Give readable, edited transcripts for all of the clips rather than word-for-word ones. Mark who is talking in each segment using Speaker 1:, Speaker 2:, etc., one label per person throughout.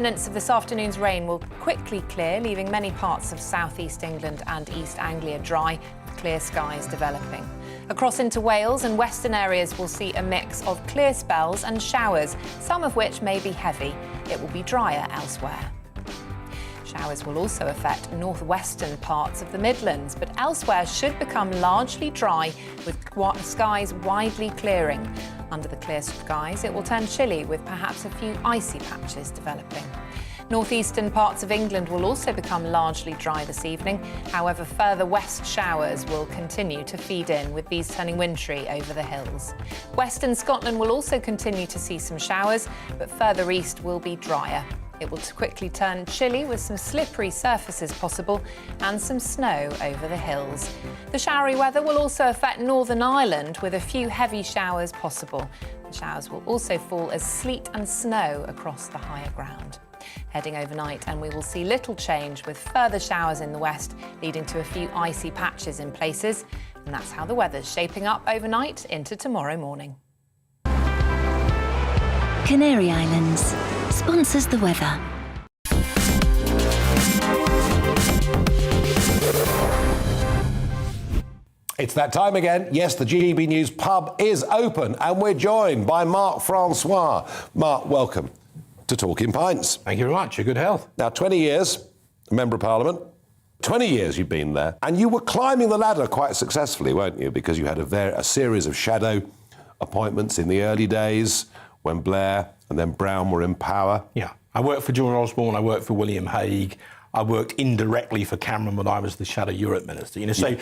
Speaker 1: Remnants of this afternoon's rain will quickly clear, leaving many parts of southeast England and East Anglia dry, with clear skies developing. Across into Wales and western areas will see a mix of clear spells and showers, some of which may be heavy. It will be drier elsewhere. Showers will also affect northwestern parts of the Midlands, but elsewhere should become largely dry, with skies widely clearing. Under the clear skies, it will turn chilly, with perhaps a few icy patches developing. Northeastern parts of England will also become largely dry this evening. However, further west showers will continue to feed in, with these turning wintry over the hills. Western Scotland will also continue to see some showers, but further east will be drier. It will quickly turn chilly, with some slippery surfaces possible and some snow over the hills. The showery weather will also affect Northern Ireland, with a few heavy showers possible. The showers will also fall as sleet and snow across the higher ground. Heading overnight, and we will see little change, with further showers in the west, leading to a few icy patches in places. And that's how the weather's shaping up overnight into tomorrow morning.
Speaker 2: Canary Islands sponsors the weather.
Speaker 3: It's that time again. Yes, the GBNews pub is open, and we're joined by Mark Francois. Mark, welcome to Talking Pints.
Speaker 4: Thank you very much. Your good health.
Speaker 3: Now, 20 years, Member of Parliament. 20 years you've been there. And you were climbing the ladder quite successfully, weren't you? Because you had a series of shadow appointments in the early days when Blair and then Brown were in power.
Speaker 4: Yeah. I worked for John Osborne, I worked for William Hague, I worked indirectly for Cameron when I was the Shadow Europe Minister. So,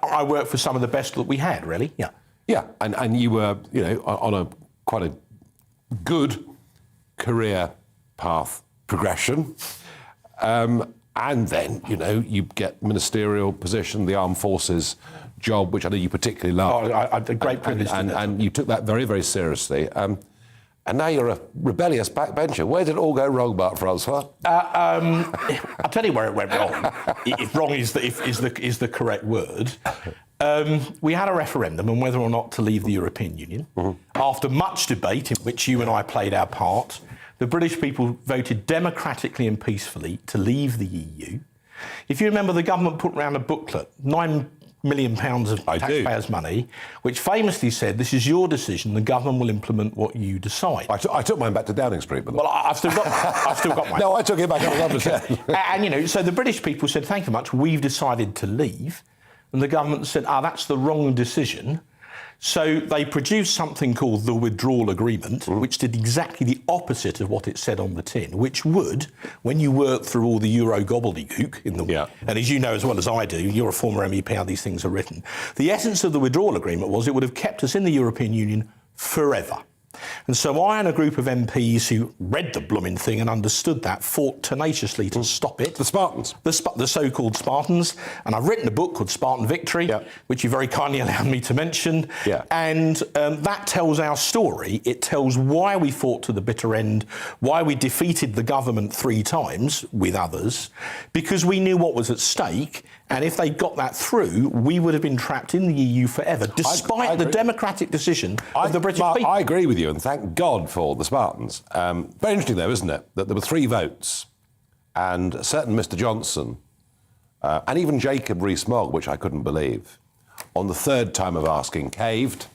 Speaker 4: I worked for some of the best that we had, really. Yeah.
Speaker 3: Yeah, and you were, on quite a good career path progression. And then, you get ministerial position, the armed forces job, which I know you particularly love.
Speaker 4: I had a great privilege.
Speaker 3: And you took that very, very seriously. And now you're a rebellious backbencher. Where did it all go wrong, Mark Francois?
Speaker 4: I'll tell you where it went wrong. If wrong is the correct word. We had a referendum on whether or not to leave the European Union. Mm-hmm. After much debate, in which you and I played our part, the British people voted democratically and peacefully to leave the EU. If you remember, the government put round a booklet, £9 million of taxpayers' money, which famously said, "This is your decision. The government will implement what you decide."
Speaker 3: I took mine back to Downing Street, but
Speaker 4: well, I've still got mine.
Speaker 3: No, I took it back on the
Speaker 4: And so the British people said, "Thank you much. We've decided to leave," and the government said, "That's the wrong decision." So they produced something called the Withdrawal Agreement, which did exactly the opposite of what it said on the tin, which would, when you work through all the Euro gobbledygook and as you know as well as I do, you're a former MEP, how these things are written, the essence of the Withdrawal Agreement was it would have kept us in the European Union forever. And so I and a group of MPs who read the blooming thing and understood that fought tenaciously to stop it.
Speaker 3: The Spartans.
Speaker 4: The so-called Spartans. And I've written a book called Spartan Victory, which you very kindly allowed me to mention.
Speaker 3: Yeah.
Speaker 4: And that tells our story. It tells why we fought to the bitter end, why we defeated the government 3 times with others, because we knew what was at stake. And if they got that through, we would have been trapped in the EU forever, despite the democratic decision of the British people.
Speaker 3: I agree with you, and thank God for the Spartans. Very interesting, though, isn't it, that there were 3 votes, and a certain Mr Johnson, and even Jacob Rees-Mogg, which I couldn't believe, on the 3rd time of asking, caved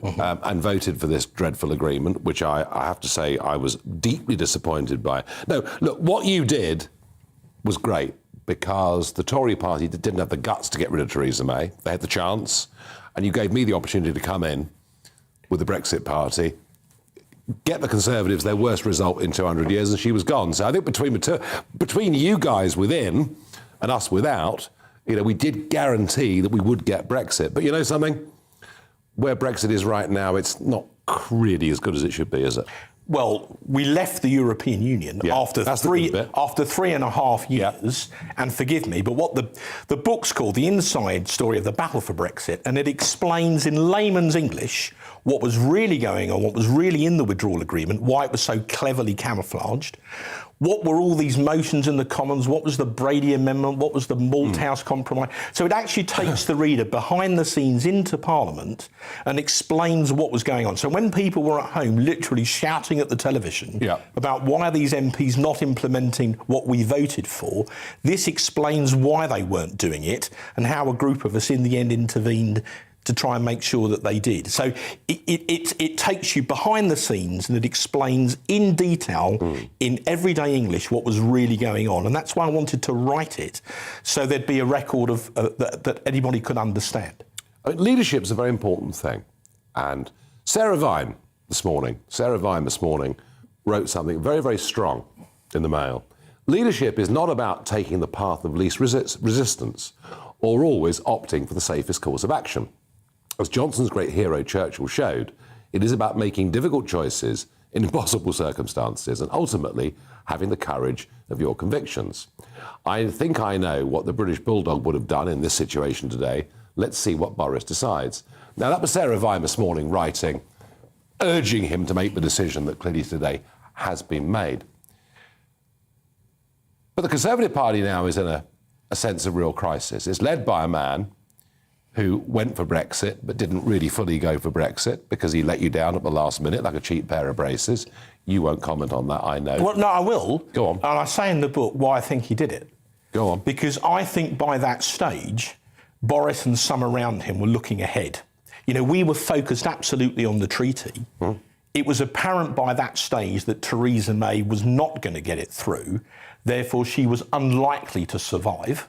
Speaker 3: and voted for this dreadful agreement, which I have to say I was deeply disappointed by. No, look, what you did was great, because the Tory party didn't have the guts to get rid of Theresa May. They had the chance, and you gave me the opportunity to come in with the Brexit party, get the Conservatives their worst result in 200 years, and she was gone. So I think between you guys within and us without, we did guarantee that we would get Brexit. But you know something? Where Brexit is right now, it's not really as good as it should be, is it?
Speaker 4: Well, we left the European Union after 3.5 years, and forgive me, but what the book's called The Inside Story of the Battle for Brexit, and it explains in layman's English what was really going on, what was really in the Withdrawal Agreement, why it was so cleverly camouflaged, What were all these motions in the Commons? What was the Brady Amendment? What was the Malthouse Compromise? So it actually takes the reader behind the scenes into Parliament and explains what was going on. So when people were at home literally shouting at the television about why are these MPs not implementing what we voted for, this explains why they weren't doing it and how a group of us in the end intervened to try and make sure that they did. So it takes you behind the scenes and it explains in detail in everyday English what was really going on. And that's why I wanted to write it, so there'd be a record of that anybody could understand.
Speaker 3: I mean, leadership's a very important thing. And Sarah Vine this morning wrote something very, very strong in the Mail. Leadership is not about taking the path of least resistance or always opting for the safest course of action. As Johnson's great hero Churchill showed, it is about making difficult choices in impossible circumstances and ultimately having the courage of your convictions. I think I know what the British Bulldog would have done in this situation today. Let's see what Boris decides. Now, that was Sarah Vine this morning writing, urging him to make the decision that clearly today has been made. But the Conservative Party now is in a sense of real crisis. It's led by a man who went for Brexit but didn't really fully go for Brexit because he let you down at the last minute like a cheap pair of braces. You won't comment on that, I know.
Speaker 4: Well, no, I will.
Speaker 3: Go on.
Speaker 4: And I say in the book why I think he did it.
Speaker 3: Go on.
Speaker 4: Because I think by that stage, Boris and some around him were looking ahead. You know, we were focused absolutely on the treaty. It was apparent by that stage that Theresa May was not going to get it through. Therefore, she was unlikely to survive.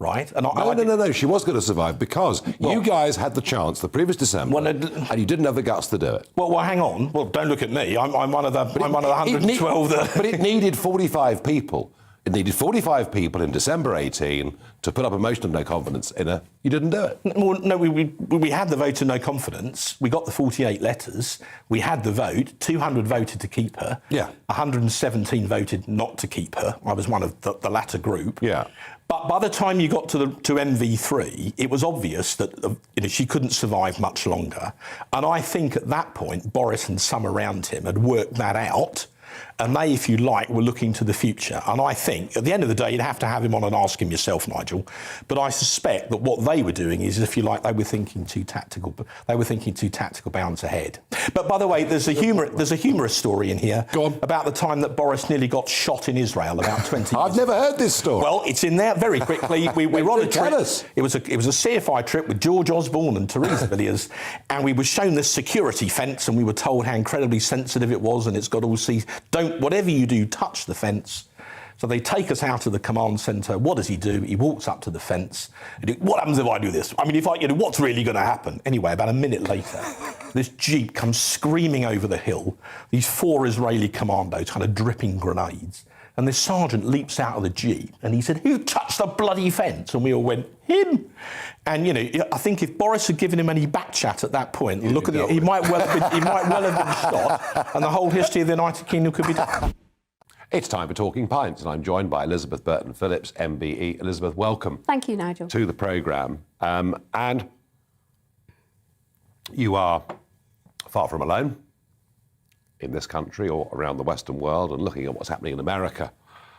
Speaker 4: Right? And
Speaker 3: No. She was going to survive because you guys had the chance the previous December and you didn't have the guts to do it.
Speaker 4: Well, hang on. Well, don't look at me. I'm one of the 112
Speaker 3: But it needed 45 people. It needed 45 people in December 18 to put up a motion of no confidence in her. You didn't do it.
Speaker 4: Well, no, we had the vote of no confidence. We got the 48 letters. We had the vote. 200 voted to keep her.
Speaker 3: Yeah.
Speaker 4: 117 voted not to keep her. I was one of the latter group.
Speaker 3: Yeah.
Speaker 4: But by the time you got to MV3, it was obvious that she couldn't survive much longer. And I think at that point, Boris and some around him had worked that out. And they, if you like, were looking to the future. And I think, at the end of the day, you'd have to have him on and ask him yourself, Nigel. But I suspect that what they were doing is, if you like, they were thinking too tactical. They were thinking too tactical bounds ahead. But by the way, there's a humorous story in here about the time that Boris nearly got shot in Israel about 20 years
Speaker 3: I've never heard this story.
Speaker 4: Well, it's in there very quickly. We were on a trip. It was a CFI trip with George Osborne and Theresa Villiers, and we were shown this security fence, and we were told how incredibly sensitive it was, and it's got all these. Whatever you do, touch the fence. So they take us out of the command centre. What does he do? He walks up to the fence. What happens if I do this? I mean, what's really going to happen? Anyway, about a minute later, this Jeep comes screaming over the hill. These 4 Israeli commandos, kind of dripping grenades. And this sergeant leaps out of the Jeep and he said, "Who touched the bloody fence?" And we all went, "Him." And, I think if Boris had given him any back chat at that point, he might well have been shot, and the whole history of the United Kingdom could be done.
Speaker 3: It's time for Talking Pints, and I'm joined by Elizabeth Burton-Phillips, MBE. Elizabeth, welcome.
Speaker 5: Thank you, Nigel.
Speaker 3: To the programme. And you are far from alone in this country or around the Western world, and looking at what's happening in America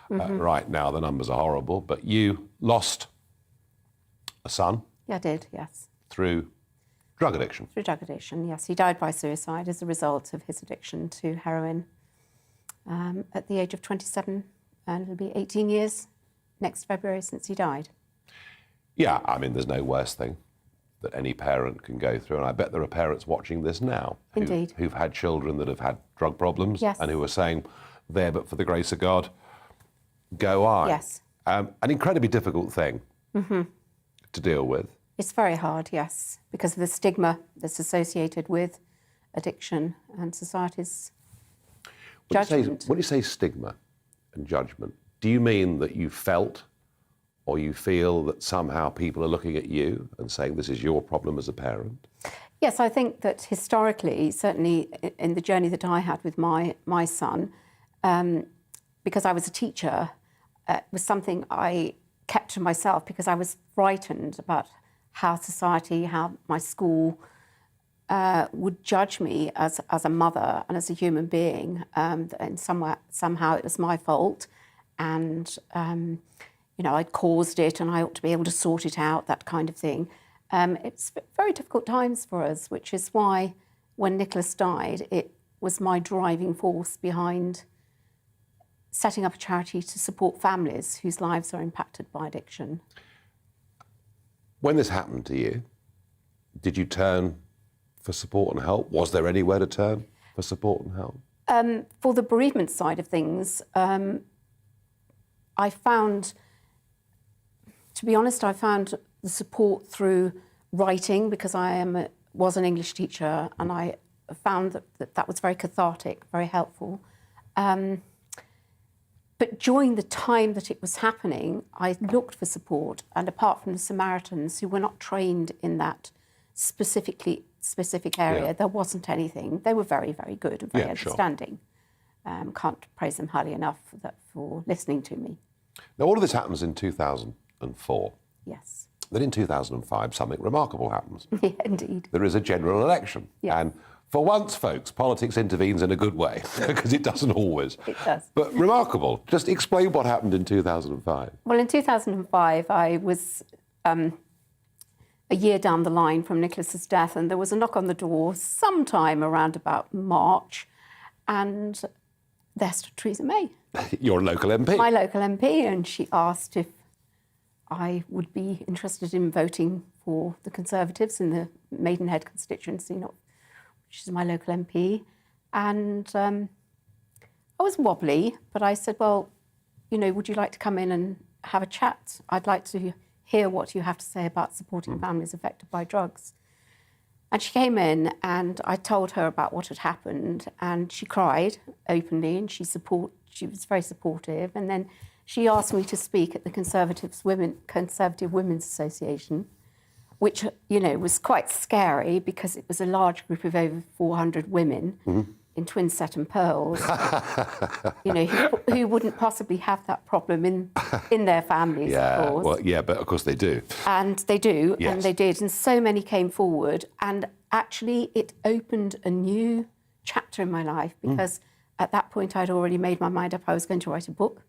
Speaker 3: right now, the numbers are horrible. But you lost a son.
Speaker 5: Yeah, I did, yes.
Speaker 3: Through drug addiction.
Speaker 5: Through drug addiction, yes. He died by suicide as a result of his addiction to heroin at the age of 27, and it'll be 18 years next February since he died.
Speaker 3: Yeah, I mean, there's no worse thing that any parent can go through, and I bet there are parents watching this now who've had children that have had drug problems and who are saying, "There, but for the grace of God, go I."
Speaker 5: Yes.
Speaker 3: An incredibly difficult thing to deal with.
Speaker 5: It's very hard, yes, because of the stigma that's associated with addiction and society's judgment.
Speaker 3: When you say stigma and judgment, do you mean that you felt or you feel that somehow people are looking at you and saying this is your problem as a parent?
Speaker 5: Yes, I think that historically, certainly in the journey that I had with my son, because I was a teacher, it was something I kept to myself because I was frightened about how society, how my school would judge me as a mother and as a human being, and somehow it was my fault, and I'd caused it, and I ought to be able to sort it out, that kind of thing. It's very difficult times for us, which is why when Nicholas died, it was my driving force behind setting up a charity to support families whose lives are impacted by addiction.
Speaker 3: When this happened to you, did you turn for support and help? Was there anywhere to turn for support and help?
Speaker 5: For the bereavement side of things, I found, to be honest, I found the support through writing, because I was an English teacher, and I found that was very cathartic, very helpful. But during the time that it was happening, I looked for support, and apart from the Samaritans, who were not trained in that specific area, there wasn't anything. They were very, very good and very understanding. Can't praise them highly enough for listening to me.
Speaker 3: Now, all of this happens in 2004.
Speaker 5: Yes.
Speaker 3: Then in 2005, something remarkable happens.
Speaker 5: Yeah, indeed.
Speaker 3: There is a general election.
Speaker 5: Yes.
Speaker 3: And for once, folks, politics intervenes in a good way, because it doesn't always.
Speaker 5: It does.
Speaker 3: But remarkable. Just explain what happened in 2005.
Speaker 5: Well, in 2005, I was a year down the line from Nicholas's death, and there was a knock on the door sometime around about March, and there stood Theresa May.
Speaker 3: Your local MP.
Speaker 5: My local MP, and she asked if I would be interested in voting for the Conservatives in the Maidenhead constituency, which is my local MP. And I was wobbly, but I said, well, would you like to come in and have a chat? I'd like to hear what you have to say about supporting families affected by drugs. And she came in, and I told her about what had happened, and she cried openly, and she was very supportive. And then she asked me to speak at the Conservative Women's Association, which, was quite scary, because it was a large group of over 400 women in twin set and pearls, who wouldn't possibly have that problem in their families, of course.
Speaker 3: Well, yeah, but of course they do.
Speaker 5: And they do,
Speaker 3: Yes.
Speaker 5: and they did. And so many came forward. And actually, it opened a new chapter in my life, because at that point, I'd already made my mind up I was going to write a book.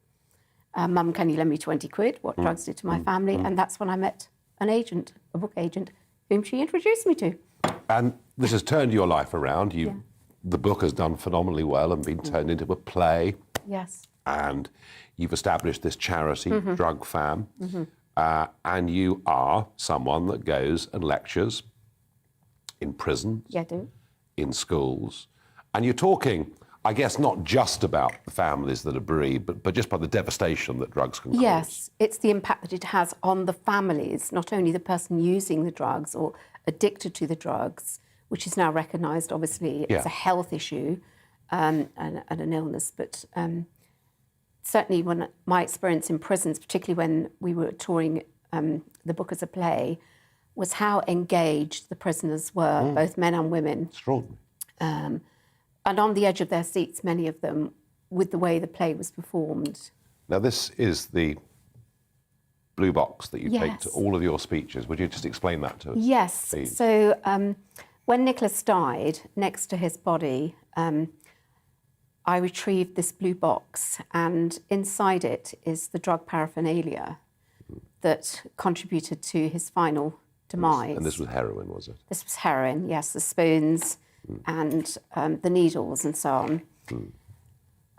Speaker 5: Mum, can you lend me 20 quid? What drugs did to my family? And that's when I met a book agent, whom she introduced me to.
Speaker 3: And this has turned your life around. The book has done phenomenally well and been turned into a play.
Speaker 5: Yes.
Speaker 3: And you've established this charity, Drug Fam. And you are someone that goes and lectures in prisons,
Speaker 5: Yeah, I do.
Speaker 3: in schools. And you're talking, I guess, not just about the families that are bereaved, but just by the devastation that drugs can cause.
Speaker 5: Yes, it's the impact that it has on the families, not only the person using the drugs or addicted to the drugs, which is now recognised, obviously, as a health issue and an illness, but certainly when my experience in prisons, particularly when we were touring the book as a play, was how engaged the prisoners were, both men and women.
Speaker 3: Extraordinary.
Speaker 5: And on the edge of their seats, many of them, with the way the play was performed.
Speaker 3: Now, this is the blue box that you take to
Speaker 5: Yes.
Speaker 3: all of your speeches. Would you just explain that to us?
Speaker 5: Yes.
Speaker 3: please?
Speaker 5: So when Nicholas died, next to his body, I retrieved this blue box, and inside it is the drug paraphernalia that contributed to his final demise.
Speaker 3: And this was heroin, was it?
Speaker 5: This was heroin, yes, the spoons and the needles and so on.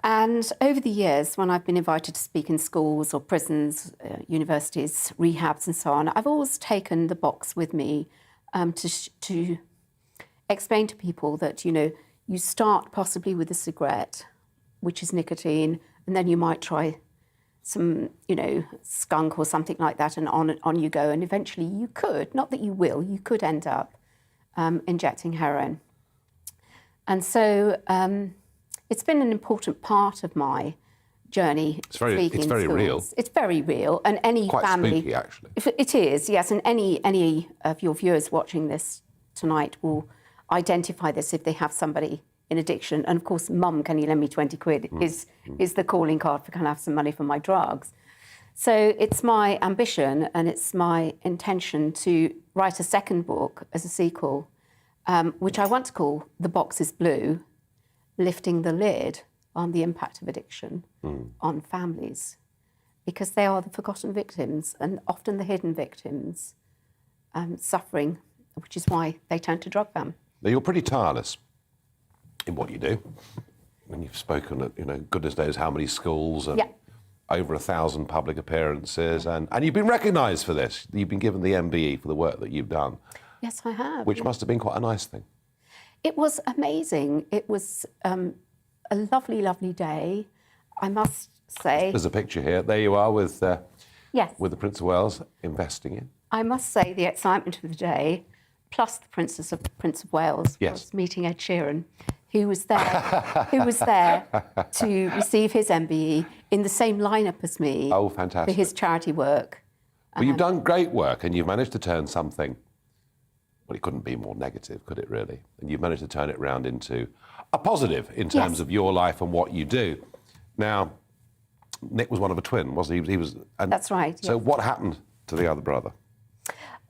Speaker 5: And over the years, when I've been invited to speak in schools or prisons, universities, rehabs and so on, I've always taken the box with me to explain to people that, you start possibly with a cigarette, which is nicotine, and then you might try some, skunk or something like that, and on you go. And eventually you could, not that you will, you could end up injecting heroin. And so it's been an important part of my journey.
Speaker 3: It's very real.
Speaker 5: It's very real. And any
Speaker 3: Quite
Speaker 5: family...
Speaker 3: spooky, actually.
Speaker 5: It is, yes. And any of your viewers watching this tonight will identify this if they have somebody in addiction. And of course, Mum, can you lend me 20 quid is the calling card for can I have some money for my drugs. So it's my ambition and it's my intention to write a second book as a sequel which I want to call The Box is Blue, lifting the lid on the impact of addiction on families, because they are the forgotten victims and often the hidden victims suffering, which is why they turn to drug ban.
Speaker 3: Now, you're pretty tireless in what you do. And you've spoken at, goodness knows how many schools and over 1,000 public appearances. And you've been recognised for this. You've been given the MBE for the work that you've done.
Speaker 5: Yes, I have.
Speaker 3: Which must have been quite a nice thing.
Speaker 5: It was amazing. It was a lovely, lovely day, I must say.
Speaker 3: There's a picture here. There you are with
Speaker 5: Yes.
Speaker 3: with the Prince of Wales investing in.
Speaker 5: I must say the excitement of the day, plus the Prince of Wales,
Speaker 3: Yes.
Speaker 5: was meeting Ed Sheeran, who was there to receive his MBE in the same lineup as me.
Speaker 3: Oh, fantastic.
Speaker 5: For his charity work.
Speaker 3: Well, you've done great work and you've managed to turn something, well, it couldn't be more negative, could it really? And you've managed to turn it round into a positive in terms of your life and what you do. Now, Nick was one of a twin, wasn't he?
Speaker 5: That's right.
Speaker 3: So
Speaker 5: yes.
Speaker 3: what happened to the other brother?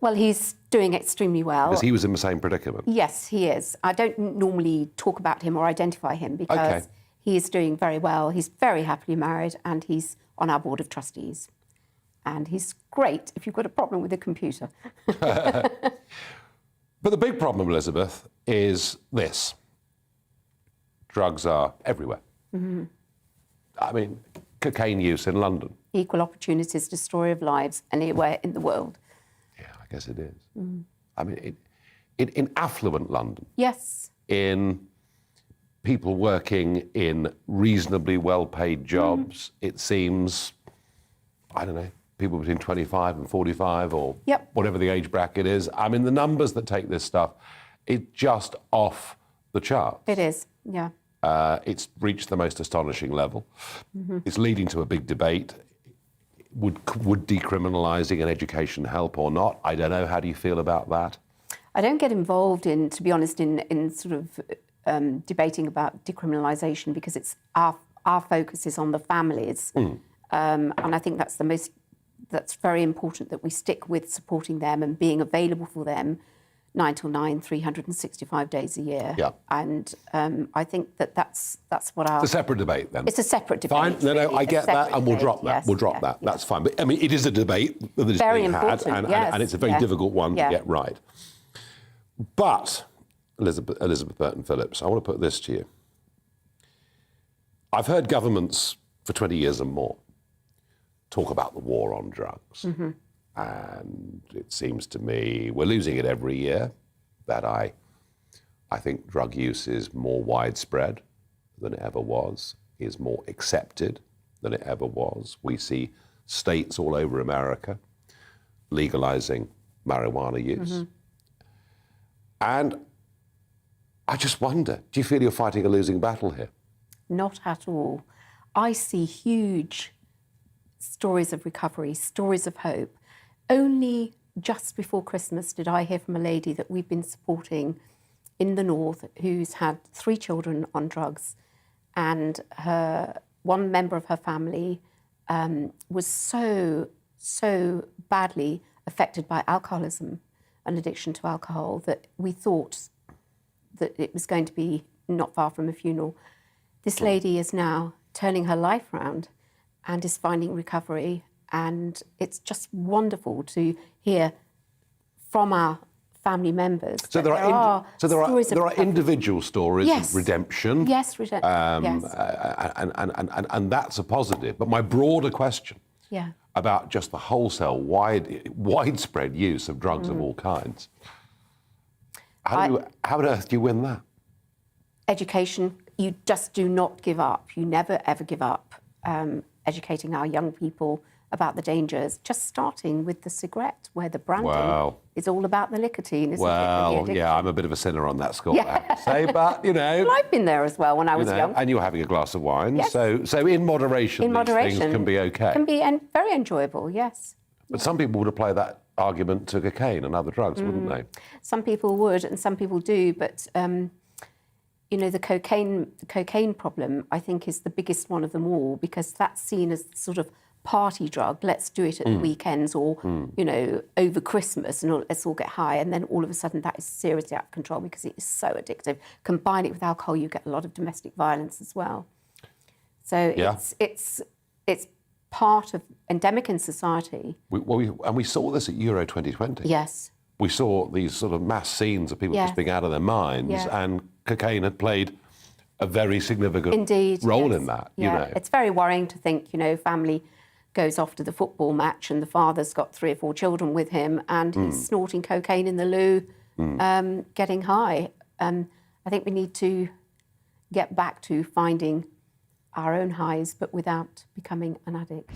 Speaker 5: Well, he's doing extremely well.
Speaker 3: Because he was in the same predicament.
Speaker 5: Yes, he is. I don't normally talk about him or identify him because he is doing very well. He's very happily married and he's on our board of trustees. And he's great if you've got a problem with a computer.
Speaker 3: But the big problem, Elizabeth, is this. Drugs are everywhere.
Speaker 5: Mm-hmm.
Speaker 3: I mean, cocaine use in London.
Speaker 5: Equal opportunities, destroyer of lives anywhere in the world.
Speaker 3: Yeah, I guess it is. I mean, in affluent London.
Speaker 5: Yes.
Speaker 3: In people working in reasonably well-paid jobs, it seems, I don't know, people between 25 and 45 or whatever the age bracket is. I mean, the numbers that take this stuff, it's just off the charts.
Speaker 5: It is, yeah.
Speaker 3: It's reached the most astonishing level. It's leading to a big debate. Would decriminalising an education help or not? I don't know. How do you feel about that?
Speaker 5: I don't get involved in, to be honest, in sort of debating about decriminalisation because it's our focus is on the families. And I think that's very important that we stick with supporting them and being available for them 9 till 9, 365 days a year.
Speaker 3: Yeah.
Speaker 5: And I think that's what our...
Speaker 3: It's a separate debate then.
Speaker 5: It's a separate debate.
Speaker 3: Fine, no, I get that, and we'll drop that.
Speaker 5: Yes,
Speaker 3: We'll drop that. That's fine. But I mean, it is a debate that is
Speaker 5: very
Speaker 3: being had,
Speaker 5: important,
Speaker 3: and it's a very difficult one to get right. But, Elizabeth Burton Phillips, I want to put this to you. I've heard governments for 20 years and more talk about the war on drugs. And it seems to me we're losing it every year, that I think drug use is more widespread than it ever was, is more accepted than it ever was. We see states all over America legalizing marijuana use. And I just wonder, do you feel you're fighting a losing battle here?
Speaker 5: Not at all. I see huge stories of recovery, stories of hope. Only just before Christmas did I hear from a lady that we've been supporting in the north who's had 3 children on drugs, and one member of her family was so badly affected by alcoholism and addiction to alcohol that we thought that it was going to be not far from a funeral. This lady is now turning her life around and is finding recovery. And it's just wonderful to hear from our family members.
Speaker 3: So there are individual stories of redemption.
Speaker 5: Yes, redemption.
Speaker 3: And that's a positive. But my broader question about just the wholesale, widespread use of drugs of all kinds. How on earth do you win that?
Speaker 5: Education. You just do not give up. You never ever give up educating our young people about the dangers, just starting with the cigarette, where the branding is all about the nicotine, isn't it?
Speaker 3: Well, yeah, I'm a bit of a sinner on that score, I have to say, but, you know...
Speaker 5: Well, I've been there as well when I was young.
Speaker 3: And you were having a glass of wine,
Speaker 5: yes.
Speaker 3: so in moderation, these things can be OK.
Speaker 5: Can be very enjoyable, yes.
Speaker 3: But some people would apply that argument to cocaine and other drugs, wouldn't they?
Speaker 5: Some people would, and some people do, but... you know, the cocaine problem, I think, is the biggest one of them all, because that's seen as sort of party drug. Let's do it at the weekends or, you know, over Christmas, and let's all get high. And then all of a sudden that is seriously out of control because it is so addictive. Combine it with alcohol, you get a lot of domestic violence as well. So it's part of endemic in society.
Speaker 3: And we saw this at Euro 2020.
Speaker 5: Yes.
Speaker 3: We saw these sort of mass scenes of people just being out of their minds, and cocaine had played a very significant role in that.
Speaker 5: Yeah,
Speaker 3: you know.
Speaker 5: It's very worrying to think, you know, family goes off to the football match and the father's got 3 or 4 children with him and he's snorting cocaine in the loo, getting high. I think we need to get back to finding our own highs, but without becoming an addict.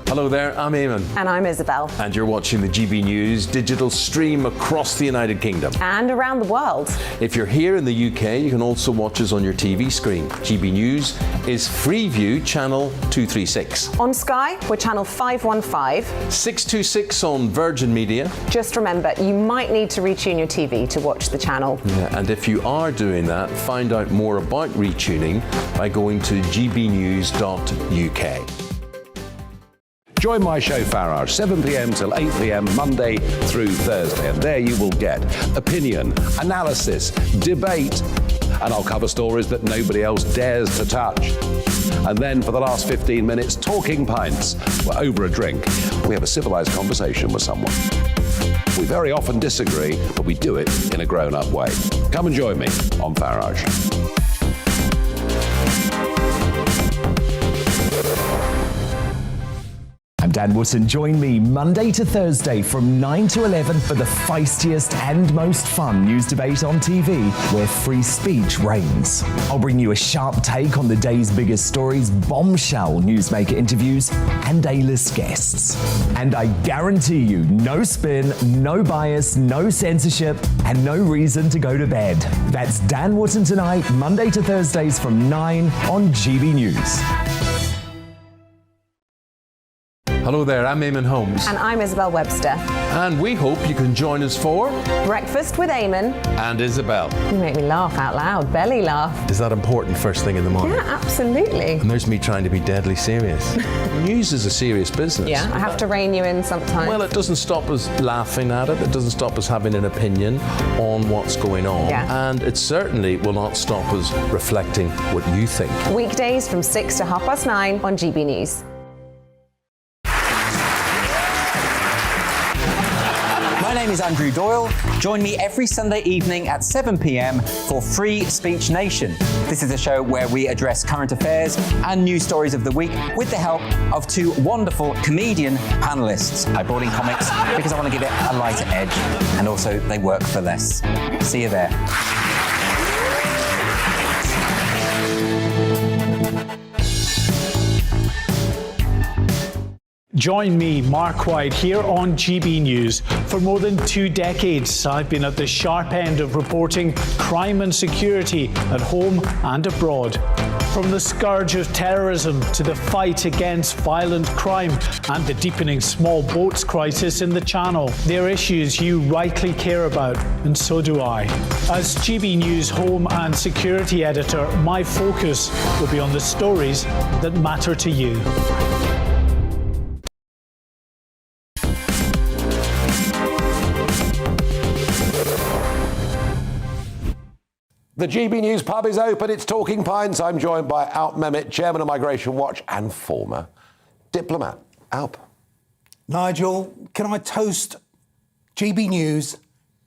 Speaker 6: Hello there, I'm Eamon.
Speaker 7: And I'm Isabel.
Speaker 6: And you're watching the GB News digital stream across the United Kingdom.
Speaker 7: And around the world.
Speaker 6: If you're here in the UK, you can also watch us on your TV screen. GB News is Freeview channel 236.
Speaker 7: On Sky, we're channel 515.
Speaker 6: 626 on Virgin Media.
Speaker 7: Just remember, you might need to retune your TV to watch the channel.
Speaker 6: Yeah, and if you are doing that, find out more about retuning by going to gbnews.uk.
Speaker 3: Join my show Farage, 7 p.m. till 8 p.m. Monday through Thursday, and there you will get opinion, analysis, debate, and I'll cover stories that nobody else dares to touch. And then for the last 15 minutes, talking pints. We're over a drink. We have a civilised conversation with someone. We very often disagree, but we do it in a grown-up way. Come and join me on Farage.
Speaker 8: I'm Dan Wootton. Join me Monday to Thursday from 9 to 11 for the feistiest and most fun news debate on TV, where free speech reigns. I'll bring you a sharp take on the day's biggest stories, bombshell newsmaker interviews, and A-list guests. And I guarantee you, no spin, no bias, no censorship, and no reason to go to bed. That's Dan Wootton Tonight, Monday to Thursdays from 9 on GB News.
Speaker 6: Hello there, I'm Eamon Holmes.
Speaker 7: And I'm Isabel Webster.
Speaker 6: And we hope you can join us for
Speaker 7: Breakfast with Eamon.
Speaker 6: And Isabel.
Speaker 7: You make me laugh out loud, belly laugh.
Speaker 6: Is that important first thing in the morning?
Speaker 7: Yeah, absolutely.
Speaker 6: And there's me trying to be deadly serious. News is a serious business.
Speaker 7: Yeah, I have to rein you in sometimes.
Speaker 6: Well, it doesn't stop us laughing at it. It doesn't stop us having an opinion on what's going on.
Speaker 7: Yeah.
Speaker 6: And it certainly will not stop us reflecting what you think.
Speaker 7: Weekdays from 6 to 9:30 on GB News.
Speaker 9: My name is Andrew Doyle. Join me every Sunday evening at 7 p.m. for Free Speech Nation. This is a show where we address current affairs and news stories of the week with the help of 2 wonderful comedian panellists. I brought in comics because I want to give it a lighter edge, and also they work for less. See you there.
Speaker 10: Join me, Mark White, here on GB News. For more than 2 decades, I've been at the sharp end of reporting crime and security at home and abroad. From the scourge of terrorism to the fight against violent crime and the deepening small boats crisis in the Channel, they're issues you rightly care about, and so do I. As GB News Home and Security Editor, my focus will be on the stories that matter to you.
Speaker 3: The GB News pub is open. It's Talking Pints. I'm joined by Alp Mehmet, Chairman of Migration Watch and former diplomat. Alp.
Speaker 11: Nigel, can I toast GB News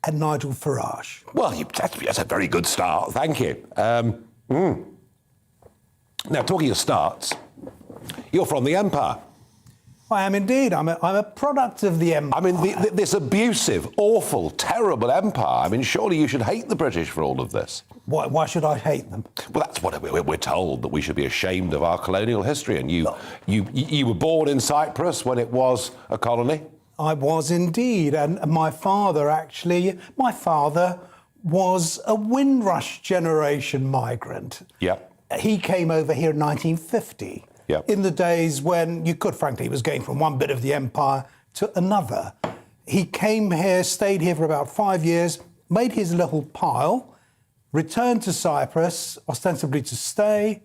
Speaker 11: and Nigel Farage?
Speaker 3: Well, that's a very good start. Thank you. Now, talking of starts, you're from the Empire.
Speaker 11: I am indeed. I'm a product of the Empire.
Speaker 3: I mean, this abusive, awful, terrible empire. I mean, surely you should hate the British for all of this.
Speaker 11: Why should I hate them?
Speaker 3: Well, that's what we're told, that we should be ashamed of our colonial history. And you were born in Cyprus when it was a colony?
Speaker 11: I was indeed. And my father was a Windrush generation migrant.
Speaker 3: Yeah.
Speaker 11: He came over here in 1950.
Speaker 3: Yep.
Speaker 11: In the days when you could, frankly, he was going from one bit of the empire to another. He came here, stayed here for about 5 years, made his little pile, returned to Cyprus, ostensibly to stay,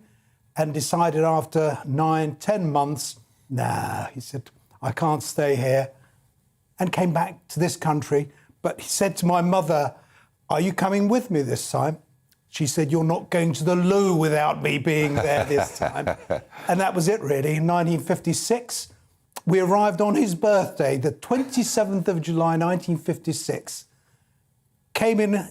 Speaker 11: and decided after 9-10 months, nah, he said, I can't stay here, and came back to this country. But he said to my mother, are you coming with me this time? She said, you're not going to the loo without me being there this time. And that was it, really. In 1956, we arrived on his birthday, the 27th of July, 1956. Came in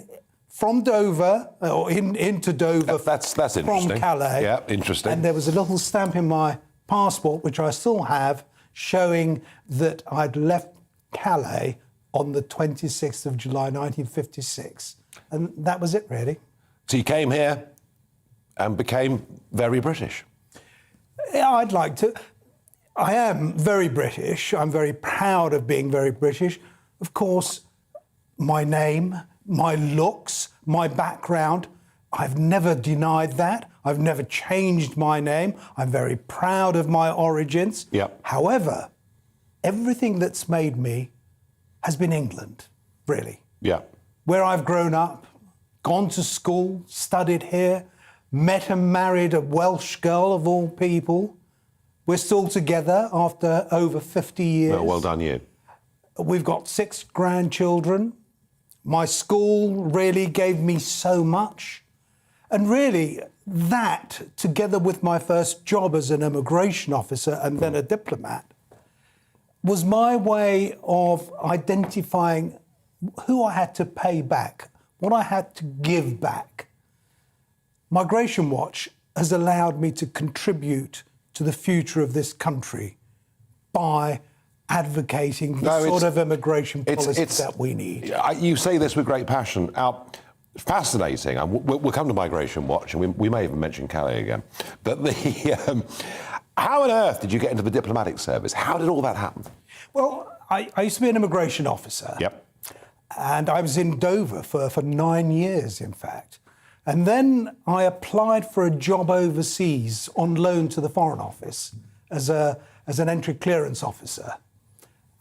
Speaker 11: from Dover, or into Dover.
Speaker 3: That's interesting.
Speaker 11: From Calais.
Speaker 3: Yeah, interesting.
Speaker 11: And there was a little stamp in my passport, which I still have, showing that I'd left Calais on the 26th of July, 1956. And that was it, really.
Speaker 3: So you came here and became very British.
Speaker 11: Yeah, I'd like to. I am very British. I'm very proud of being very British. Of course, my name, my looks, my background, I've never denied that. I've never changed my name. I'm very proud of my origins.
Speaker 3: Yep.
Speaker 11: However, everything that's made me has been England, really.
Speaker 3: Yeah.
Speaker 11: Where I've grown up, gone to school, studied here, met and married a Welsh girl of all people. We're still together after over 50 years.
Speaker 3: Well done, you.
Speaker 11: We've got 6 grandchildren. My school really gave me so much. And really, that, together with my first job as an immigration officer and then a diplomat, was my way of identifying who I had to pay back, what I had to give back. Migration Watch has allowed me to contribute to the future of this country by advocating the sort of immigration policy that we need.
Speaker 3: You say this with great passion. Fascinating. We'll come to Migration Watch, and we may even mention Calais again. But how on earth did you get into the diplomatic service? How did all that happen?
Speaker 11: Well, I used to be an immigration officer.
Speaker 3: Yep.
Speaker 11: And I was in Dover for 9 years, in fact. And then I applied for a job overseas on loan to the Foreign Office as an entry clearance officer,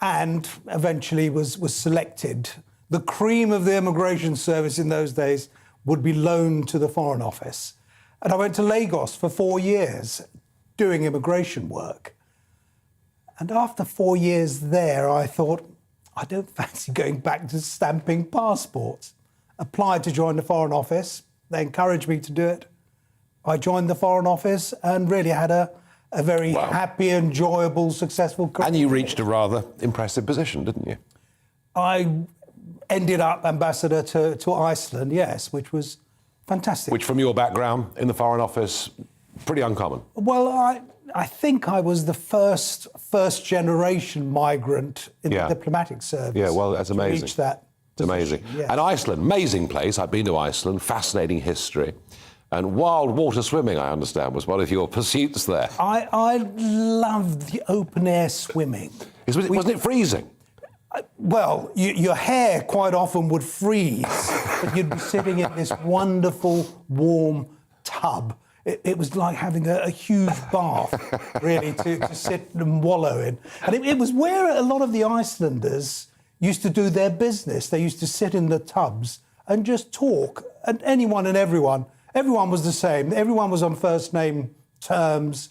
Speaker 11: and eventually was selected. The cream of the immigration service in those days would be loaned to the Foreign Office. And I went to Lagos for 4 years doing immigration work. And after 4 years there, I thought, I don't fancy going back to stamping passports. Applied to join the Foreign Office. They encouraged me to do it. I joined the Foreign Office and really had a very happy, enjoyable, successful career.
Speaker 3: And you reached a rather impressive position, didn't you?
Speaker 11: I ended up ambassador to Iceland, yes, which was fantastic.
Speaker 3: Which, from your background in the Foreign Office, pretty uncommon.
Speaker 11: Well, I think I was the first generation migrant in the diplomatic service.
Speaker 3: Yeah, well, that's amazing.
Speaker 11: To reach that.
Speaker 3: It's amazing.
Speaker 11: Yes.
Speaker 3: And Iceland, amazing place. I've been to Iceland, fascinating history. And wild water swimming, I understand, was one of your pursuits there.
Speaker 11: I loved the open air swimming.
Speaker 3: Wasn't it freezing?
Speaker 11: Well, your hair quite often would freeze, but you'd be sitting in this wonderful, warm tub. It was like having a huge bath, really, to sit and wallow in. And it was where a lot of the Icelanders used to do their business. They used to sit in the tubs and just talk. And anyone and everyone was the same. Everyone was on first name terms.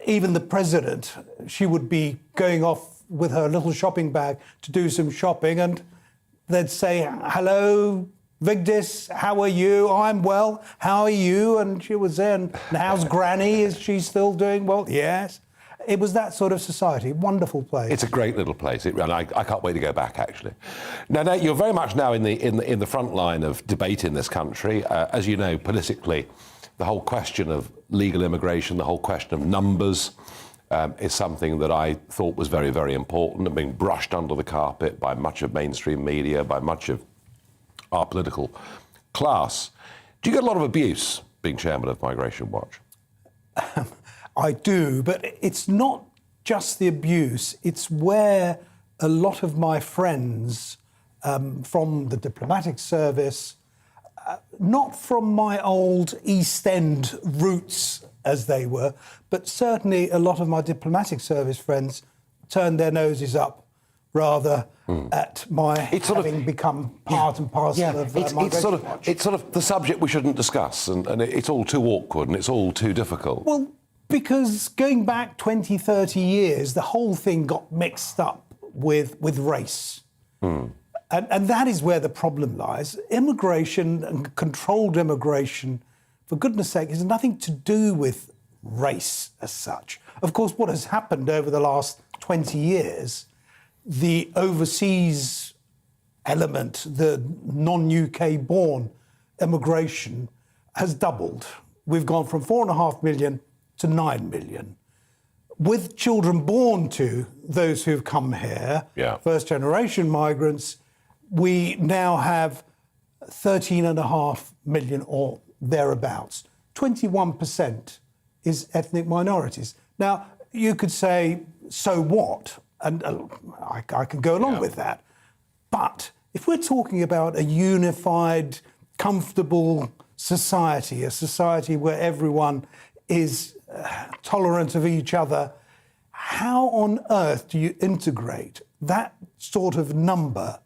Speaker 11: Even the president, she would be going off with her little shopping bag to do some shopping, and they'd say, hello, Vigdis, how are you? I'm well. How are you? And she was there. And how's Granny? Is she still doing well? Yes. It was that sort of society. Wonderful place.
Speaker 3: It's a great little place, and I can't wait to go back, actually. Now you're very much now in the front line of debate in this country. As you know, politically, the whole question of legal immigration, the whole question of numbers, is something that I thought was very, very important and being brushed under the carpet by much of mainstream media, by much of our political class. Do you get a lot of abuse being chairman of Migration Watch?
Speaker 11: I do, but it's not just the abuse. It's where a lot of my friends from the diplomatic service, not from my old East End roots as they were, but certainly a lot of my diplomatic service friends turned their noses up rather at my having become part and parcel of Migration Watch.
Speaker 3: It's sort of the subject we shouldn't discuss, and it's all too awkward and it's all too difficult.
Speaker 11: Well, because going back 20, 30 years, the whole thing got mixed up with race. And that is where the problem lies. Immigration and controlled immigration, for goodness sake, has nothing to do with race as such. Of course, what has happened over the last 20 years, the overseas element, the non-UK born immigration has doubled. We've gone from 4.5 million to 9 million. With children born to those who've come here, first generation migrants, we now have 13.5 million or thereabouts. 21% is ethnic minorities. Now, you could say, so what? And I can go along with that. But if we're talking about a unified, comfortable society, a society where everyone is tolerant of each other, how on earth do you integrate that sort of number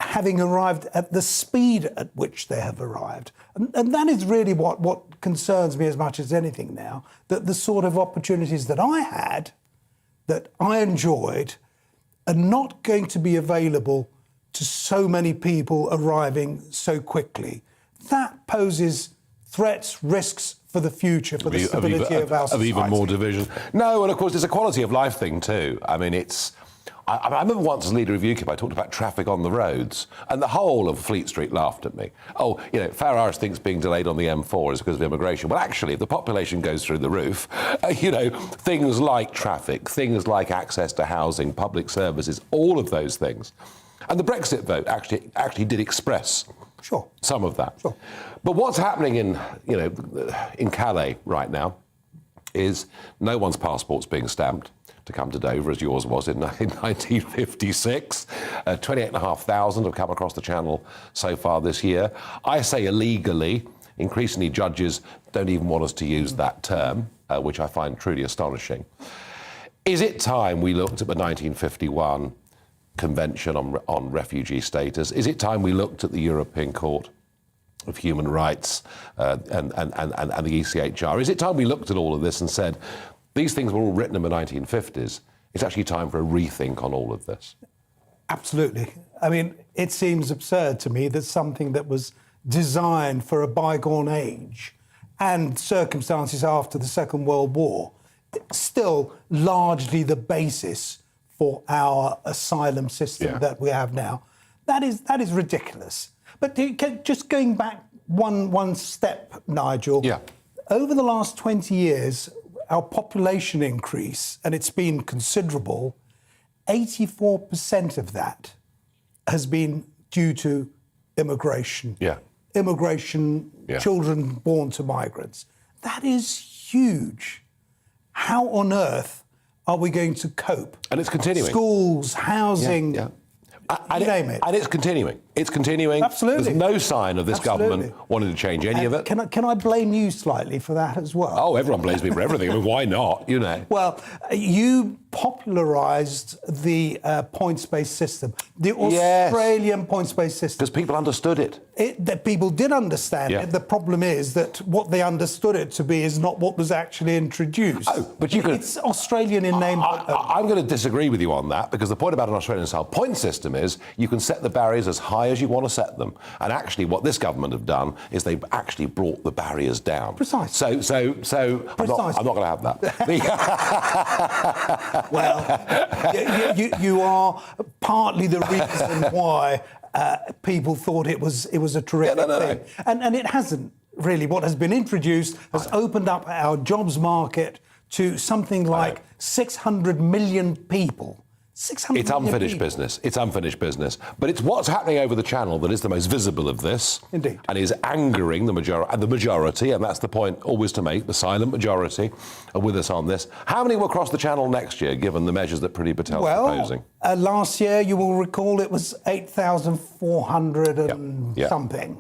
Speaker 11: having arrived at the speed at which they have arrived? And that is really what concerns me as much as anything now, that the sort of opportunities that I had, that I enjoyed, are not going to be available to so many people arriving so quickly. That poses threats, risks for the future, for the stability of our society.
Speaker 3: Of even more division. No, and of course, it's a quality of life thing too. I mean, I remember once as leader of UKIP, I talked about traffic on the roads, and the whole of Fleet Street laughed at me. Oh, you know, Farage thinks being delayed on the M4 is because of immigration. Well, actually, if the population goes through the roof, you know, things like traffic, things like access to housing, public services, all of those things. And the Brexit vote actually did express some of that. But what's happening in Calais right now is no one's passport's being stamped to come to Dover, as yours was in 1956. 28,500 have come across the channel so far this year. I say illegally. Increasingly, judges don't even want us to use that term, which I find truly astonishing. Is it time we looked at the 1951 Convention on Refugee Status? Is it time we looked at the European Court of Human Rights and the ECHR? Is it time we looked at all of this and said, these things were all written in the 1950s. It's actually time for a rethink on all of this.
Speaker 11: Absolutely. I mean, it seems absurd to me that something that was designed for a bygone age and circumstances after the Second World War, still largely the basis for our asylum system that we have now. That is ridiculous. But just going back one step, Nigel, over the last 20 years, our population increase, and it's been considerable, 84% of that has been due to immigration. Immigration, children born to migrants. That is huge. How on earth are we going to cope?
Speaker 3: And it's continuing.
Speaker 11: Schools, housing, you name it.
Speaker 3: And it's continuing. It's continuing.
Speaker 11: Absolutely.
Speaker 3: There's no sign of this government wanting to change any of it.
Speaker 11: Can I blame you slightly for that as well?
Speaker 3: Oh, everyone blames me for everything. I mean, why not? You know.
Speaker 11: Well, you popularised the points-based system, the Australian points-based system.
Speaker 3: Because people understood it.
Speaker 11: That people did understand it. The problem is that what they understood it to be is not what was actually introduced.
Speaker 3: Oh, but you
Speaker 11: It's Australian in name.
Speaker 3: I'm going to disagree with you on that, because the point about an Australian-style point system is you can set the barriers as high as you want to set them. And actually, what this government have done is they've actually brought the barriers down.
Speaker 11: Precisely.
Speaker 3: So I'm not going to have that.
Speaker 11: Well, you are partly the reason why people thought it was a terrific thing. And it hasn't really. What has been introduced has opened up our jobs market to something like 600 million people.
Speaker 3: It's unfinished business. It's unfinished business. But it's what's happening over the channel that is the most visible of this.
Speaker 11: Indeed.
Speaker 3: And is angering the majority, and that's the point always to make, the silent majority are with us on this. How many will cross the channel next year, given the measures that Priti Patel's proposing?
Speaker 11: Last year, you will recall, it was 8,400 and something.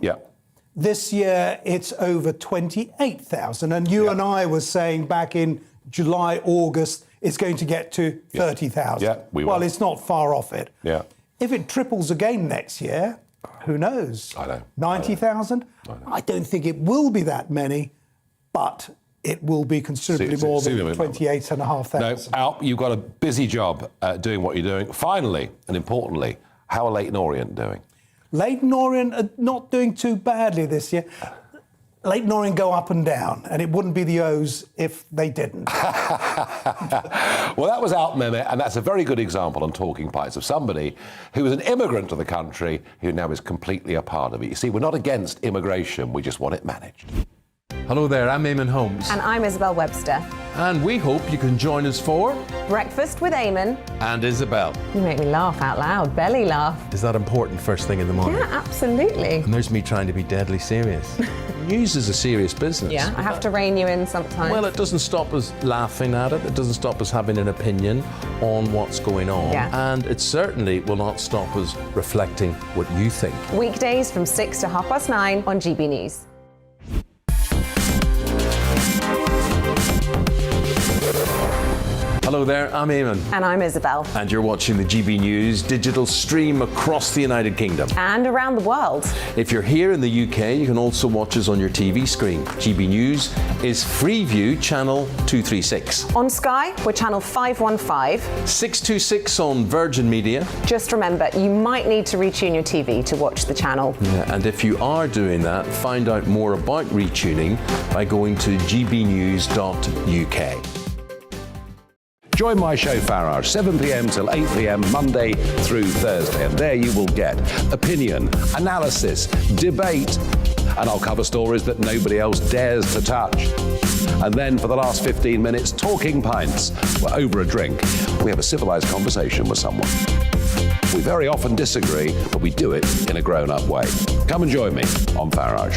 Speaker 11: This year, it's over 28,000. And you and I were saying back in July, August, it's going to get to 30,000.
Speaker 3: Yeah, we will.
Speaker 11: Well, it's not far off it.
Speaker 3: Yeah.
Speaker 11: If it triples again next year, who knows?
Speaker 3: I know.
Speaker 11: 90,000? I don't think it will be that many, but it will be considerably more than 28,500.
Speaker 3: No, Alp, you've got a busy job doing what you're doing. Finally, and importantly, how are Leyton Orient doing?
Speaker 11: Leyton Orient are not doing too badly this year. Leyton Orient go up and down, and it wouldn't be the O's if they didn't.
Speaker 3: Well, that was Alp Mehmet, and that's a very good example on Talking Pints of somebody who was an immigrant to the country who now is completely a part of it. You see, we're not against immigration, we just want it managed.
Speaker 6: Hello there, I'm Eamon Holmes.
Speaker 7: And I'm Isabel Webster.
Speaker 6: And we hope you can join us for
Speaker 7: Breakfast with Eamon.
Speaker 6: And Isabel.
Speaker 7: You make me laugh out loud, belly laugh.
Speaker 6: Is that important first thing in the morning?
Speaker 7: Yeah, absolutely.
Speaker 6: And there's me trying to be deadly serious. News is a serious business.
Speaker 7: Yeah, I have to rein you in sometimes.
Speaker 6: Well, it doesn't stop us laughing at it. It doesn't stop us having an opinion on what's going on.
Speaker 7: Yeah.
Speaker 6: And it certainly will not stop us reflecting what you think.
Speaker 7: Weekdays from 6 to 9:30 on GB News.
Speaker 6: Hello there, I'm Eamon.
Speaker 7: And I'm Isabel.
Speaker 6: And you're watching the GB News digital stream across the United Kingdom.
Speaker 7: And around the world.
Speaker 6: If you're here in the UK, you can also watch us on your TV screen. GB News is Freeview channel 236.
Speaker 7: On Sky, we're channel 515.
Speaker 6: 626 on Virgin Media.
Speaker 7: Just remember, you might need to retune your TV to watch the channel.
Speaker 6: Yeah, and if you are doing that, find out more about retuning by going to gbnews.uk.
Speaker 3: Join my show Farage, 7 p.m. till 8 p.m. Monday through Thursday, and there you will get opinion, analysis, debate, and I'll cover stories that nobody else dares to touch. And then for the last 15 minutes, Talking Pints. We're over a drink. We have a civilised conversation with someone. We very often disagree, but we do it in a grown-up way. Come and join me on Farage.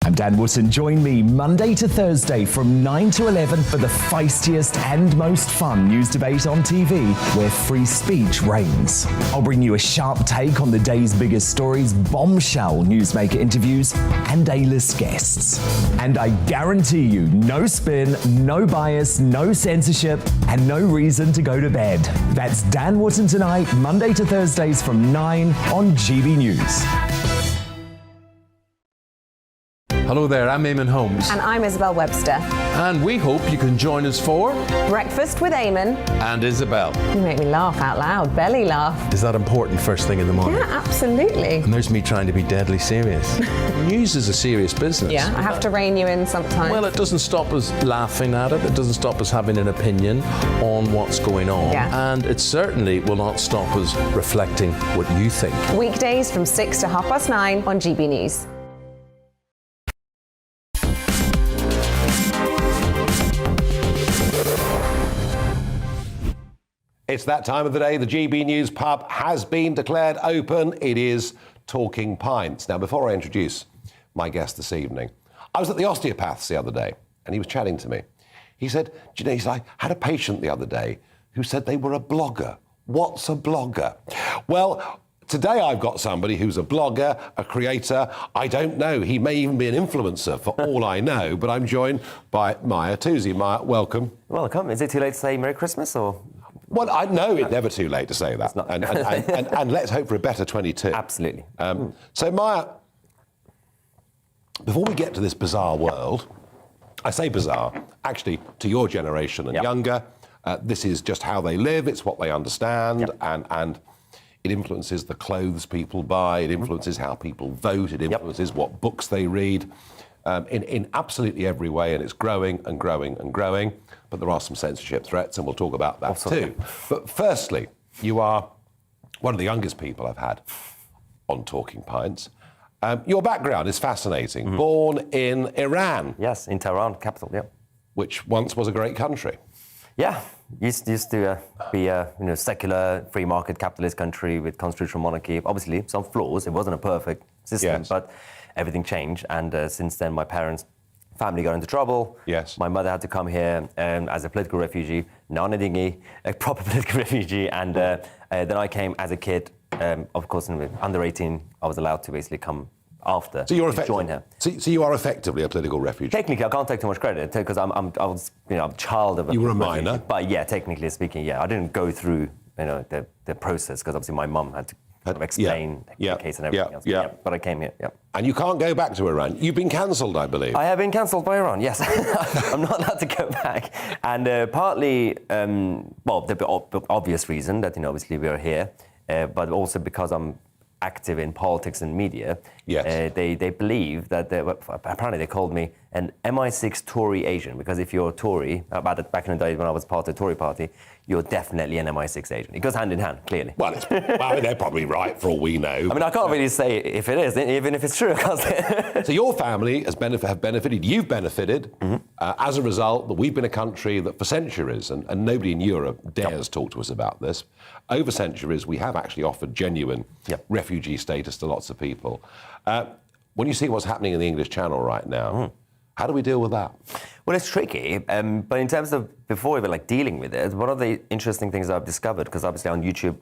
Speaker 8: I'm Dan Wootton. Join me Monday to Thursday from 9 to 11 for the feistiest and most fun news debate on TV, where free speech reigns. I'll bring you a sharp take on the day's biggest stories, bombshell newsmaker interviews, and A-list guests. And I guarantee you, no spin, no bias, no censorship, and no reason to go to bed. That's Dan Wootton tonight, Monday to Thursdays from 9 on GB News.
Speaker 6: Hello there, I'm Eamon Holmes.
Speaker 7: And I'm Isabel Webster.
Speaker 6: And we hope you can join us for
Speaker 7: Breakfast with Eamon.
Speaker 6: And Isabel.
Speaker 7: You make me laugh out loud, belly laugh.
Speaker 6: Is that important first thing in the morning?
Speaker 7: Yeah, absolutely.
Speaker 6: And there's me trying to be deadly serious. News is a serious business.
Speaker 7: Yeah, I have to rein you in sometimes.
Speaker 6: Well, it doesn't stop us laughing at it. It doesn't stop us having an opinion on what's going on.
Speaker 7: Yeah.
Speaker 6: And it certainly will not stop us reflecting what you think.
Speaker 7: Weekdays from 6 to 9:30 on GB News.
Speaker 3: It's that time of the day. The GB News pub has been declared open. It is Talking Pints. Now, before I introduce my guest this evening, I was at the osteopath's the other day, and he was chatting to me. He said, do you know, he said, I had a patient the other day who said they were a blogger. What's a blogger? Well, today I've got somebody who's a blogger, a creator. I don't know. He may even be an influencer for all I know, but I'm joined by Maya Toosey. Maya, welcome.
Speaker 12: Welcome. Is it too late to say Merry Christmas or...?
Speaker 3: Well, I know it's never too late to say that. And let's hope for a better 22.
Speaker 12: Absolutely.
Speaker 3: So, Maya, before we get to this bizarre world, I say bizarre, actually, to your generation and younger, this is just how they live, it's what they understand, and it influences the clothes people buy, it influences how people vote, it influences what books they read, in absolutely every way, and it's growing and growing and growing. But there are some censorship threats, and we'll talk about that too. But firstly, you are one of the youngest people I've had on Talking Pints. Your background is fascinating. Born in Iran.
Speaker 12: Yes, in Tehran, capital,
Speaker 3: Which once was a great country.
Speaker 12: Yeah, used to be a secular, free market capitalist country with constitutional monarchy. Obviously, some flaws. It wasn't a perfect system, but everything changed. And since then, my parents' family got into trouble.
Speaker 3: Yes. My
Speaker 12: mother had to come here as a political refugee, a proper political refugee. And then I came as a kid. Of course, under 18, I was allowed to basically come after
Speaker 3: So you're
Speaker 12: to join her.
Speaker 3: So you are effectively a political refugee.
Speaker 12: Technically, I can't take too much credit because I'm a child of a.
Speaker 3: You were a
Speaker 12: refugee.
Speaker 3: minor.
Speaker 12: But yeah, technically speaking, yeah, I didn't go through the process because obviously my mum had to kind of explain the case and everything else. But I came here. Yeah.
Speaker 3: And you can't go back to Iran. You've been cancelled, I believe.
Speaker 12: I have been cancelled by Iran, yes. I'm not allowed to go back. And partly, the obvious reason that, obviously we are here, but also because I'm active in politics and media.
Speaker 3: Yes.
Speaker 12: They believe that, apparently they called me an MI6 Tory agent, because if you're a Tory, back in the day when I was part of the Tory party, you're definitely an MI6 agent. It goes hand in hand, clearly.
Speaker 3: Well, they're probably right for all we know.
Speaker 12: I mean, I can't really say if it is, even if it's true. I can't say.
Speaker 3: So your family have benefited, you've benefited, as a result that we've been a country that for centuries, and nobody in Europe dares talk to us about this, over centuries we have actually offered genuine refugee status to lots of people. When you see what's happening in the English Channel right now, how do we deal with that?
Speaker 12: Well, it's tricky, but in terms of before even dealing with it, one of the interesting things I've discovered, because obviously on YouTube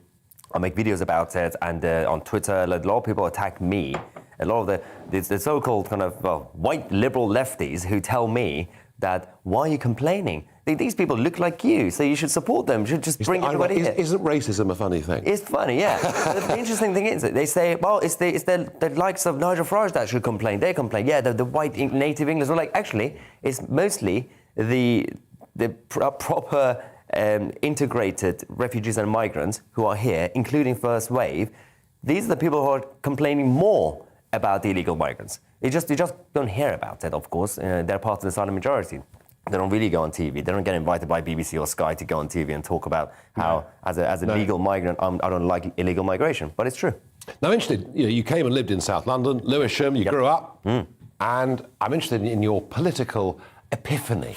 Speaker 12: I make videos about it, and on Twitter a lot of people attack me. A lot of the so-called kind of white liberal lefties who tell me that, why are you complaining? These people look like you, so you should support them. You should just bring everybody here.
Speaker 3: Isn't racism a funny thing?
Speaker 12: It's funny, yeah. The interesting thing is that they say, well, it's the likes of Nigel Farage that should complain. They complain. Yeah, the white native English. Well, actually, it's mostly the proper integrated refugees and migrants who are here, including first wave. These are the people who are complaining more about the illegal migrants. You just don't hear about it, of course. They're part of the silent majority. They don't really go on TV. They don't get invited by BBC or Sky to go on TV and talk about how, as a legal migrant, I don't like illegal migration. But it's true.
Speaker 3: Now, I'm interested, you came and lived in South London, Lewisham, you grew up, and I'm interested in your political epiphany.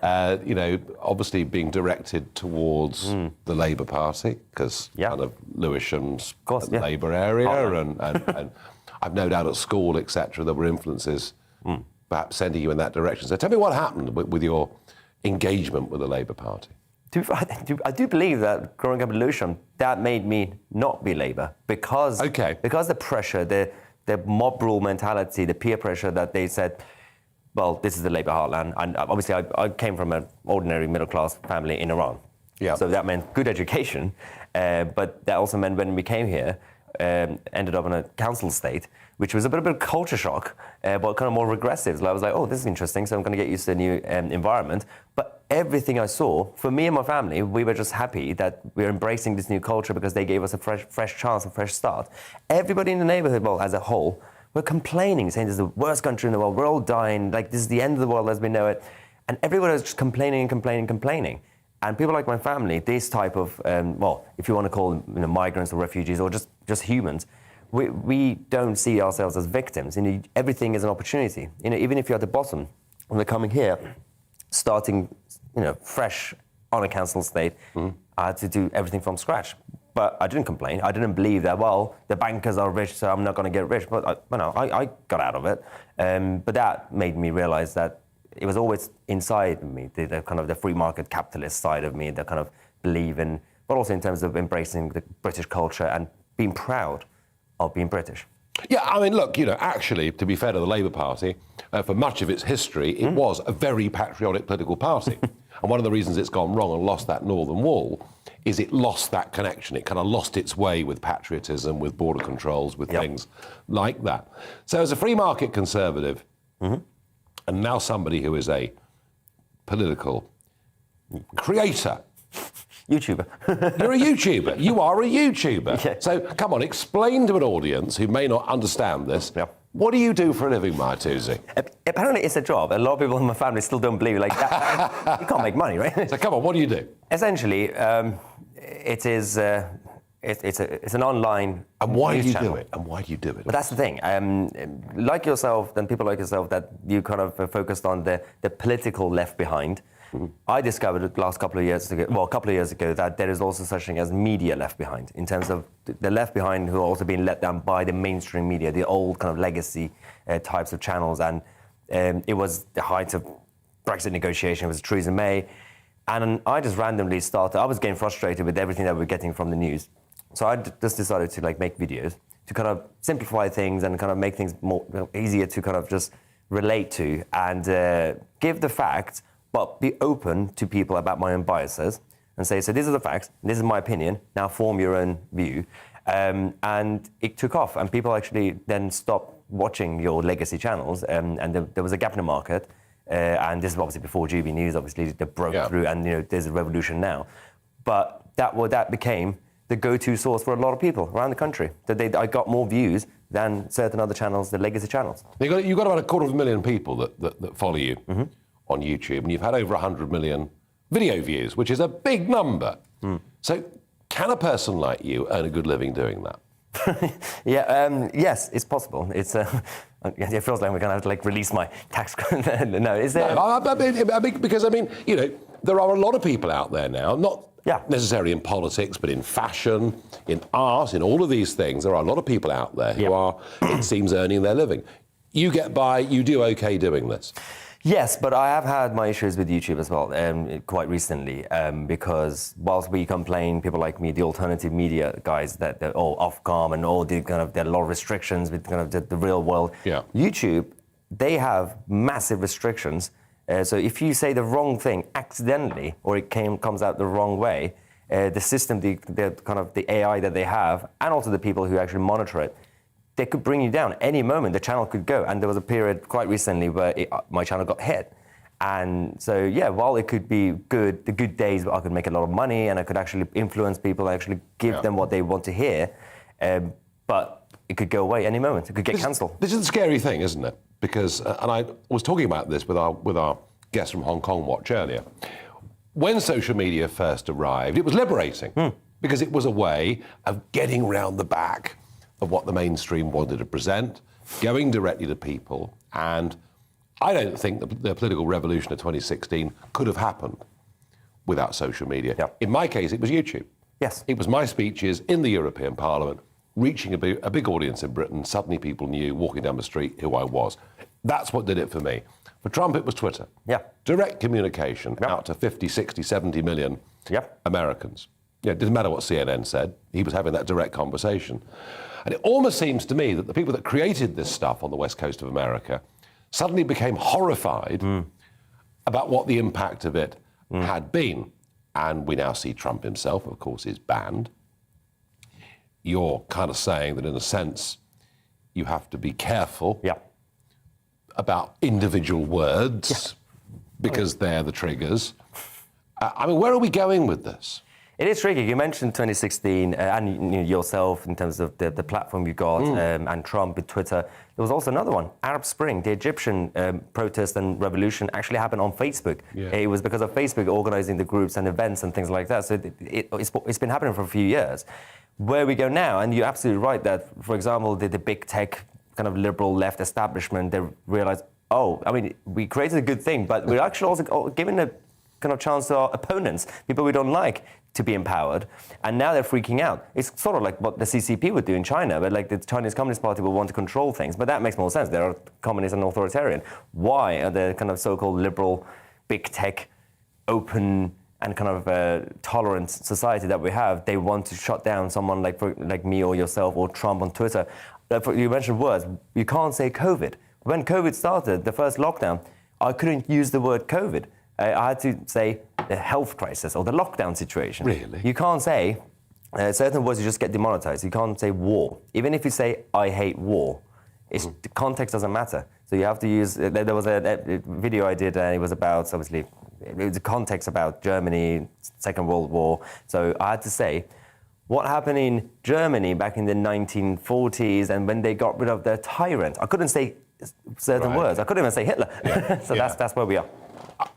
Speaker 3: Obviously being directed towards the Labour Party, because kind of Lewisham's the Labour area, and I've no doubt at school, etc., there were influences perhaps sending you in that direction. So tell me what happened with your engagement with the Labour Party.
Speaker 12: I do believe that growing up in Lewisham, that made me not be Labour, because the pressure, the mob rule mentality, the peer pressure that they said, well, this is the Labour heartland. And obviously I came from an ordinary middle-class family in Iran. Yeah. So that meant good education, but that also meant when we came here, ended up in a council estate, which was a bit of a culture shock, but kind of more regressive. So I was like, oh, this is interesting, so I'm going to get used to a new environment. But everything I saw, for me and my family, we were just happy that we're embracing this new culture because they gave us a fresh chance, a fresh start. Everybody in the neighbourhood, well, as a whole, were complaining, saying this is the worst country in the world, we're all dying, this is the end of the world as we know it. And everybody was just complaining. And people like my family, this type of, if you want to call them migrants or refugees or just humans, we don't see ourselves as victims. Everything is an opportunity. Even if you're at the bottom, when they're coming here, starting, fresh on a council estate, I had to do everything from scratch. But I didn't complain. I didn't believe that, the bankers are rich, so I'm not going to get rich. But I got out of it. But that made me realize that it was always inside me, the kind of the free market capitalist side of me, that kind of believe in, but also in terms of embracing the British culture and being proud of being British.
Speaker 3: Yeah, I mean, look, actually, to be fair to the Labour Party, for much of its history, it was a very patriotic political party. And one of the reasons it's gone wrong and lost that northern wall is it lost that connection. It kind of lost its way with patriotism, with border controls, with things like that. So as a free market conservative, and now somebody who is a political creator.
Speaker 12: YouTuber.
Speaker 3: You're a YouTuber. You are a YouTuber. Yeah. So come on, explain to an audience who may not understand this. Yeah. What do you do for a living, Martuzi?
Speaker 12: Apparently it's a job. A lot of people in my family still don't believe it. You can't make money, right?
Speaker 3: So come on, what do you do?
Speaker 12: Essentially, it is... It's an online.
Speaker 3: And why do you
Speaker 12: channel.
Speaker 3: do it? And why do you do it?
Speaker 12: But that's the thing. Like yourself, and people like yourself, that you kind of focused on the political left behind. I discovered a couple of years ago, that there is also such thing as media left behind, in terms of the left behind who are also being let down by the mainstream media, the old kind of legacy types of channels. And it was the height of Brexit negotiation. It was Theresa May. And I just randomly started. I was getting frustrated with everything that we were getting from the news. So I just decided to make videos to kind of simplify things and kind of make things more easier to kind of just relate to and give the facts, but be open to people about my own biases and say, so these are the facts, this is my opinion, now form your own view. And it took off, and people actually then stopped watching your legacy channels, and there was a gap in the market, and this is obviously before GBNews, obviously, that broke through, and there's a revolution now. But that became the go-to source for a lot of people around the country. I got more views than certain other channels, the legacy channels.
Speaker 3: You've got about 250,000 people that follow you on YouTube, and you've had over 100 million video views, which is a big number. So can a person like you earn a good living doing that?
Speaker 12: Yes, it's possible. It feels like we're going to have to release my tax. No, is there?
Speaker 3: Because there are a lot of people out there now, not necessarily in politics, but in fashion, in art, in all of these things. There are a lot of people out there who are, it seems, earning their living. You get by, you do okay doing this.
Speaker 12: Yes, but I have had my issues with YouTube as well, quite recently, because whilst we complain, people like me, the alternative media guys, that they're all Ofcom and all the kind of, there are a lot of restrictions with kind of the real world. YouTube, they have massive restrictions. So if you say the wrong thing accidentally, or it comes out the wrong way, the system, the kind of the AI that they have, and also the people who actually monitor it, they could bring you down any moment. The channel could go, and there was a period quite recently where my channel got hit. And so, while it could be good, the good days where I could make a lot of money and I could actually influence people and actually give them what they want to hear, but it could go away any moment. It could get cancelled.
Speaker 3: This is a scary thing, isn't it? Because, and I was talking about this with our guest from Hong Kong Watch earlier. When social media first arrived, it was liberating because it was a way of getting round the back of what the mainstream wanted to present, going directly to people, and I don't think the political revolution of 2016 could have happened without social media. In my case, it was YouTube.
Speaker 12: Yes.
Speaker 3: It was my speeches in the European Parliament, reaching a big audience in Britain. Suddenly people knew, walking down the street, who I was. That's what did it for me. For Trump, it was Twitter. Direct communication out to 50, 60, 70 million Americans. It didn't matter what CNN said. He was having that direct conversation. And it almost seems to me that the people that created this stuff on the west coast of America suddenly became horrified about what the impact of it had been. And we now see Trump himself, of course, is banned. You're kind of saying that, in a sense, you have to be careful about individual words because they're the triggers. Where are we going with this?
Speaker 12: It is tricky. You mentioned 2016 and yourself in terms of the platform you got and Trump with Twitter. There was also another one, Arab Spring. The Egyptian protest and revolution actually happened on Facebook. It was because of Facebook organising the groups and events and things like that. So it's been happening for a few years. Where we go now, and you're absolutely right that, for example, the big tech kind of liberal left establishment, they realised, we created a good thing, but we're actually also giving a kind of chance to our opponents, people we don't like, to be empowered, and now they're freaking out. It's sort of like what the CCP would do in China, but like the Chinese Communist Party will want to control things, but that makes more sense. They're communist and authoritarian. Why are the kind of so-called liberal, big tech, open and kind of tolerant society that we have, they want to shut down someone like me or yourself or Trump on Twitter? You mentioned words. You can't say COVID. When COVID started, the first lockdown, I couldn't use the word COVID. I had to say the health crisis or the lockdown situation.
Speaker 3: Really?
Speaker 12: You can't say certain words, you just get demonetized. You can't say war. Even if you say, I hate war, the context doesn't matter. So you have to use, there was a video I did, and it was about, obviously, it was a context about Germany, Second World War. So I had to say, what happened in Germany back in the 1940s and when they got rid of their tyrant? I couldn't say certain words. I couldn't even say Hitler. So that's where we are.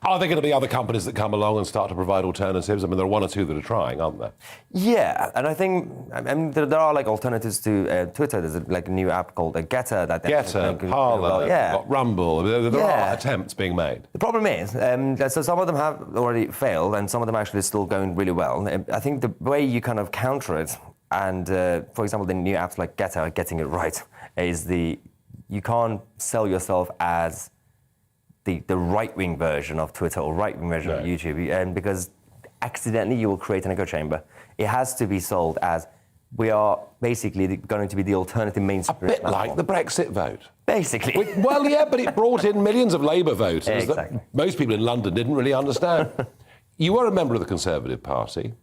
Speaker 3: Are there going to be other companies that come along and start to provide alternatives? There are one or two that are trying, aren't there?
Speaker 12: Yeah, and I think there are alternatives to Twitter. There's a new app called Getter.
Speaker 3: Getter, Parler, got Rumble. There are attempts being made.
Speaker 12: The problem is, so some of them have already failed, and some of them actually still going really well. I think the way you kind of counter it, and for example, the new apps like Getter are getting it right, is you can't sell yourself as the right-wing version of Twitter or right-wing version of YouTube, because accidentally you will create an echo chamber. It has to be sold as we are basically going to be the alternative mainstream.
Speaker 3: A bit like the Brexit vote.
Speaker 12: Basically.
Speaker 3: Well, yeah, but it brought in millions of Labour voters
Speaker 12: Exactly.
Speaker 3: that most people in London didn't really understand. You were a member of the Conservative Party.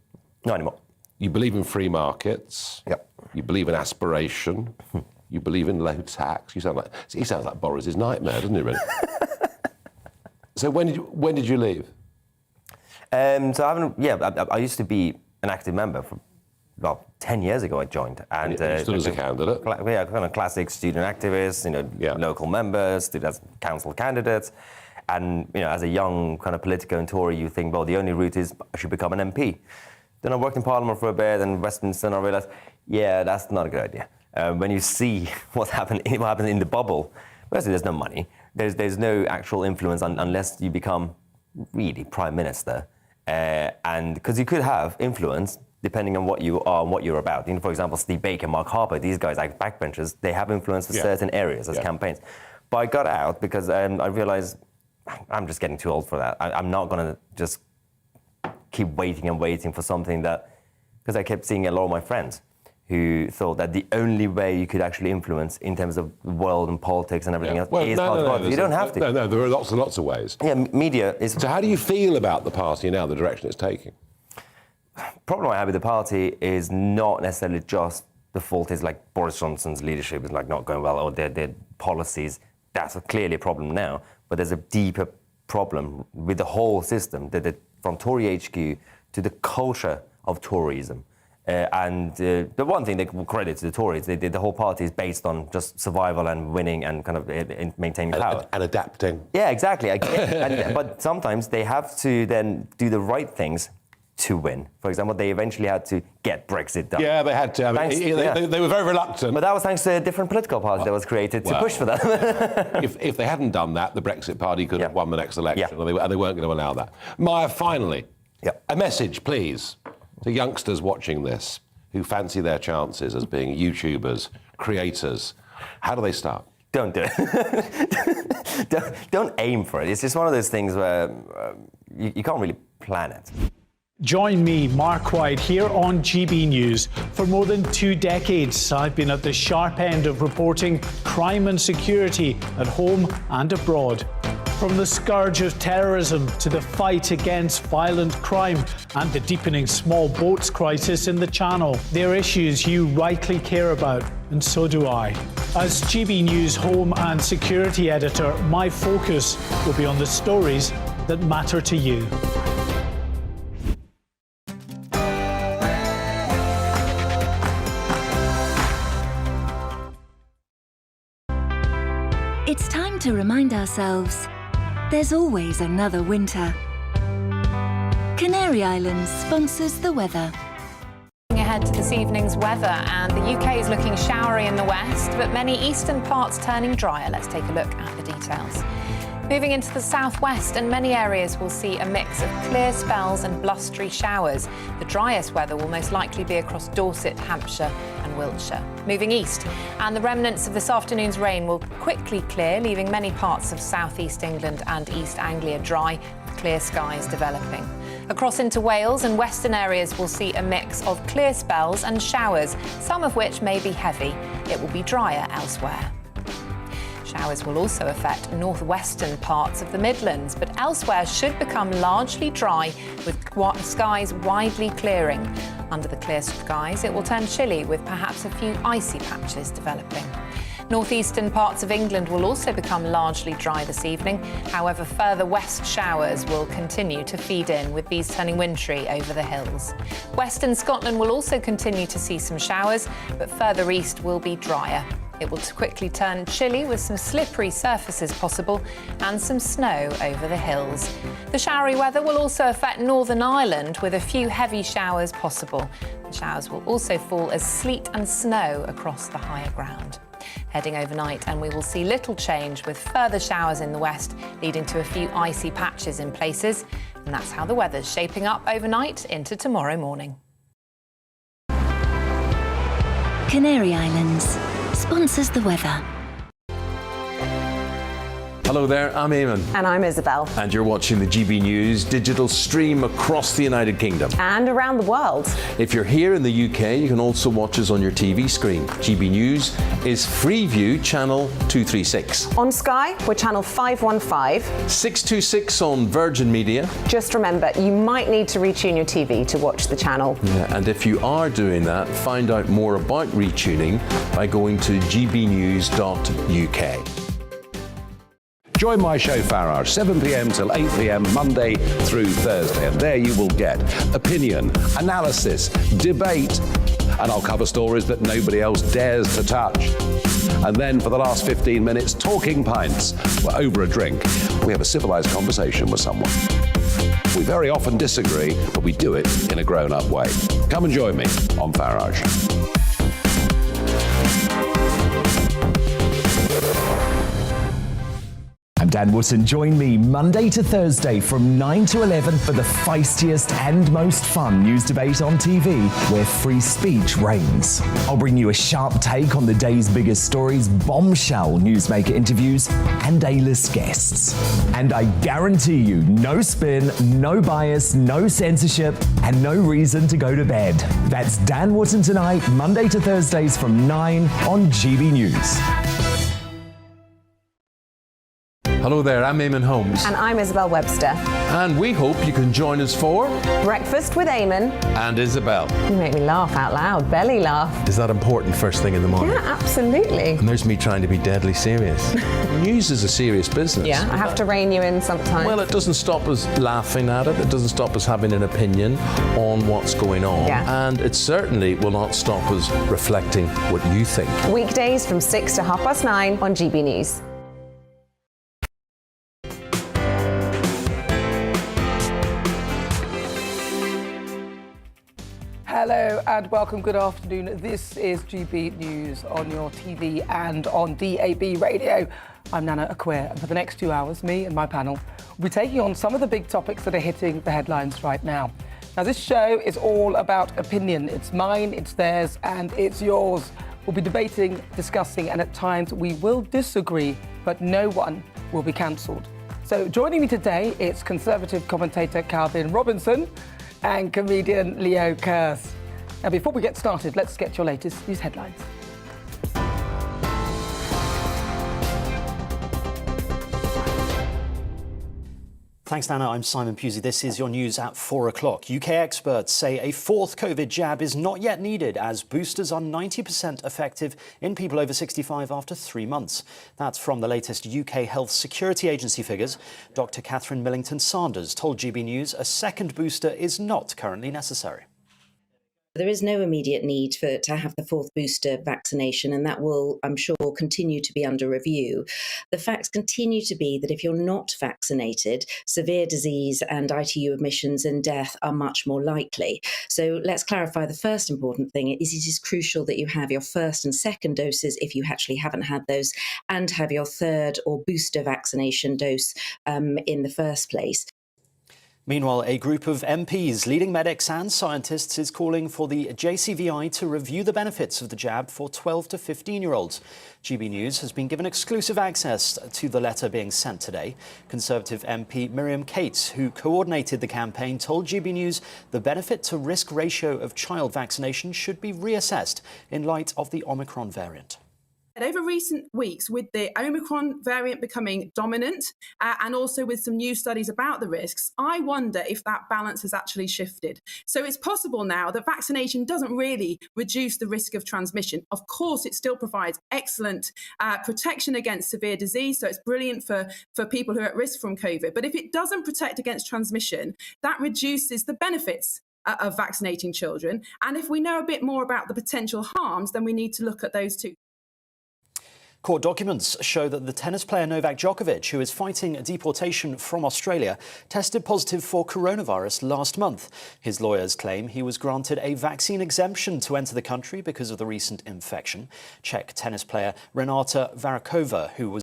Speaker 12: Not anymore.
Speaker 3: You believe in free markets.
Speaker 12: Yep.
Speaker 3: You believe in aspiration. You believe in low tax. He sounds like Boris's nightmare, doesn't he, really? So when did you leave?
Speaker 12: I used to be an active member for, 10 years ago I joined. And
Speaker 3: you stood as a candidate?
Speaker 12: Yeah, kind of classic student activist, local members, stood as council candidates. And, as a young kind of politico and Tory, you think, well, the only route is I should become an MP. Then I worked in Parliament for a bit, and Westminster, and I realised, yeah, that's not a good idea. When you see what happens in the bubble, firstly, there's no money. There's no actual influence unless you become really Prime Minister. And because you could have influence depending on what you are and what you're about. For example, Steve Baker, Mark Harper, these guys like backbenchers, they have influence for certain areas as campaigns. But I got out because I realised I'm just getting too old for that. I'm not going to just keep waiting and waiting for something that... Because I kept seeing a lot of my friends who thought that the only way you could actually influence in terms of the world and politics and everything else is politics. You don't have to.
Speaker 3: No, there are lots and lots of ways.
Speaker 12: Yeah, media is...
Speaker 3: So how do you feel about the party now, the direction it's taking?
Speaker 12: Problem I have with the party is not necessarily just the fault is like Boris Johnson's leadership is like not going well, or their policies. That's clearly a problem now. But there's a deeper problem with the whole system, from Tory HQ to the culture of Toryism. The one thing they can credit to the Tories, the whole party is based on just survival and winning and kind of maintaining power.
Speaker 3: And adapting.
Speaker 12: Yeah, exactly. But sometimes they have to then do the right things to win. For example, they eventually had to get Brexit done.
Speaker 3: Yeah, they had to. They were very reluctant.
Speaker 12: But that was thanks to a different political party that was created to push for that.
Speaker 3: if they hadn't done that, the Brexit party could have won the next election, and they weren't going to allow that. Maya, finally, a message, please, to youngsters watching this who fancy their chances as being YouTubers, creators. How do they start?
Speaker 12: Don't do it. don't aim for it. It's just one of those things where you can't really plan it.
Speaker 10: Join me, Mark White, here on GB News. For more than 2 decades, I've been at the sharp end of reporting crime and security at home and abroad. From the scourge of terrorism to the fight against violent crime and the deepening small boats crisis in the Channel, they're issues you rightly care about, and so do I. As GB News Home and Security Editor, my focus will be on the stories that matter to you.
Speaker 2: It's time to remind ourselves there's always another winter. Canary Islands sponsors the weather.
Speaker 1: Ahead to this evening's weather, and the UK is looking showery in the west, but many eastern parts turning drier. Let's take a look at the details. Moving into the southwest, and many areas will see a mix of clear spells and blustery showers. The driest weather will most likely be across Dorset, Hampshire and Wiltshire. Moving east, and the remnants of this afternoon's rain will quickly clear, leaving many parts of southeast England and East Anglia dry, with clear skies developing. Across into Wales and western areas will see a mix of clear spells and showers, some of which may be heavy. It will be drier elsewhere. Showers will also affect northwestern parts of the Midlands, but elsewhere should become largely dry, with skies widely clearing. Under the clear skies, it will turn chilly, with perhaps a few icy patches developing. Northeastern parts of England will also become largely dry this evening. However, further west showers will continue to feed in, with these turning wintry over the hills. Western Scotland will also continue to see some showers, but further east will be drier. It will quickly turn chilly, with some slippery surfaces possible and some snow over the hills. The showery weather will also affect Northern Ireland, with a few heavy showers possible. The showers will also fall as sleet and snow across the higher ground. Heading overnight, and we will see little change, with further showers in the west, leading to a few icy patches in places. And that's how the weather's shaping up overnight into tomorrow morning.
Speaker 2: Canary Islands sponsors the weather.
Speaker 6: Hello there, I'm Eamon.
Speaker 7: And I'm Isabel.
Speaker 6: And you're watching the GB News digital stream across the United Kingdom.
Speaker 7: And around the world.
Speaker 6: If you're here in the UK, you can also watch us on your TV screen. GB News is Freeview channel 236.
Speaker 7: On Sky, we're channel 515.
Speaker 6: 626 on Virgin Media.
Speaker 7: Just remember, you might need to retune your TV to watch the channel.
Speaker 6: Yeah, and if you are doing that, find out more about retuning by going to gbnews.uk.
Speaker 3: Join my show Farage, 7 p.m. till 8 p.m. Monday through Thursday, and there you will get opinion, analysis, debate, and I'll cover stories that nobody else dares to touch. And then for the last 15 minutes, talking pints. We're over a drink. We have a civilised conversation with someone. We very often disagree, but we do it in a grown-up way. Come and join me on Farage.
Speaker 8: I'm Dan Wootton. Join me Monday to Thursday from 9 to 11 for the feistiest and most fun news debate on TV, where free speech reigns. I'll bring you a sharp take on the day's biggest stories, bombshell newsmaker interviews, and A-list guests. And I guarantee you, no spin, no bias, no censorship, and no reason to go to bed. That's Dan Wootton tonight, Monday to Thursdays from 9 on GB News.
Speaker 6: Hello there, I'm Eamon Holmes.
Speaker 7: And I'm Isabel Webster.
Speaker 6: And we hope you can join us for
Speaker 7: Breakfast with Eamon.
Speaker 6: And Isabel.
Speaker 7: You make me laugh out loud, belly laugh.
Speaker 6: Is that important first thing in the morning?
Speaker 7: Yeah, absolutely.
Speaker 6: And there's me trying to be deadly serious. News is a serious business.
Speaker 7: Yeah, I have to rein you in sometimes.
Speaker 6: Well, it doesn't stop us laughing at it. It doesn't stop us having an opinion on what's going on.
Speaker 7: Yeah.
Speaker 6: And it certainly will not stop us reflecting what you think.
Speaker 7: Weekdays from 6 to 9:30 on GB News.
Speaker 13: Hello and welcome, good afternoon. This is GB News on your TV and on DAB radio. I'm Nana Akwe, and for the next 2 hours, me and my panel will be taking on some of the big topics that are hitting the headlines right now. Now, this show is all about opinion. It's mine, it's theirs, and it's yours. We'll be debating, discussing, and at times we will disagree, but no one will be cancelled. So joining me today, it's Conservative commentator Calvin Robinson and comedian Leo Kearse. Now, before we get started, let's get your latest news headlines.
Speaker 14: Thanks, Nana. I'm Simon Pusey. This is your news at 4 o'clock. UK experts say a fourth COVID jab is not yet needed as boosters are 90% effective in people over 65 after 3 months. That's from the latest UK Health Security Agency figures. Dr. Catherine Millington-Sanders told GB News a second booster is not currently necessary.
Speaker 15: There is no immediate need to have the fourth booster vaccination, and that will, I'm sure, continue to be under review. The facts continue to be that if you're not vaccinated, severe disease and ITU admissions and death are much more likely. So let's clarify the first important thing is it is crucial that you have your first and second doses if you actually haven't had those, and have your third or booster vaccination dose in the first place.
Speaker 14: Meanwhile, a group of MPs, leading medics and scientists is calling for the JCVI to review the benefits of the jab for 12 to 15-year-olds. GB News has been given exclusive access to the letter being sent today. Conservative MP Miriam Cates, who coordinated the campaign, told GB News the benefit to risk ratio of child vaccination should be reassessed in light of the Omicron variant.
Speaker 16: Over recent weeks, with the Omicron variant becoming dominant and also with some new studies about the risks, I wonder if that balance has actually shifted. So it's possible now that vaccination doesn't really reduce the risk of transmission. Of course, it still provides excellent protection against severe disease. So it's brilliant for people who are at risk from COVID. But if it doesn't protect against transmission, that reduces the benefits of vaccinating children. And if we know a bit more about the potential harms, then we need to look at those too.
Speaker 14: Court documents show that the tennis player Novak Djokovic, who is fighting deportation from Australia, tested positive for coronavirus last month. His lawyers claim he was granted a vaccine exemption to enter the country because of the recent infection. Czech tennis player Renata Varakova, who was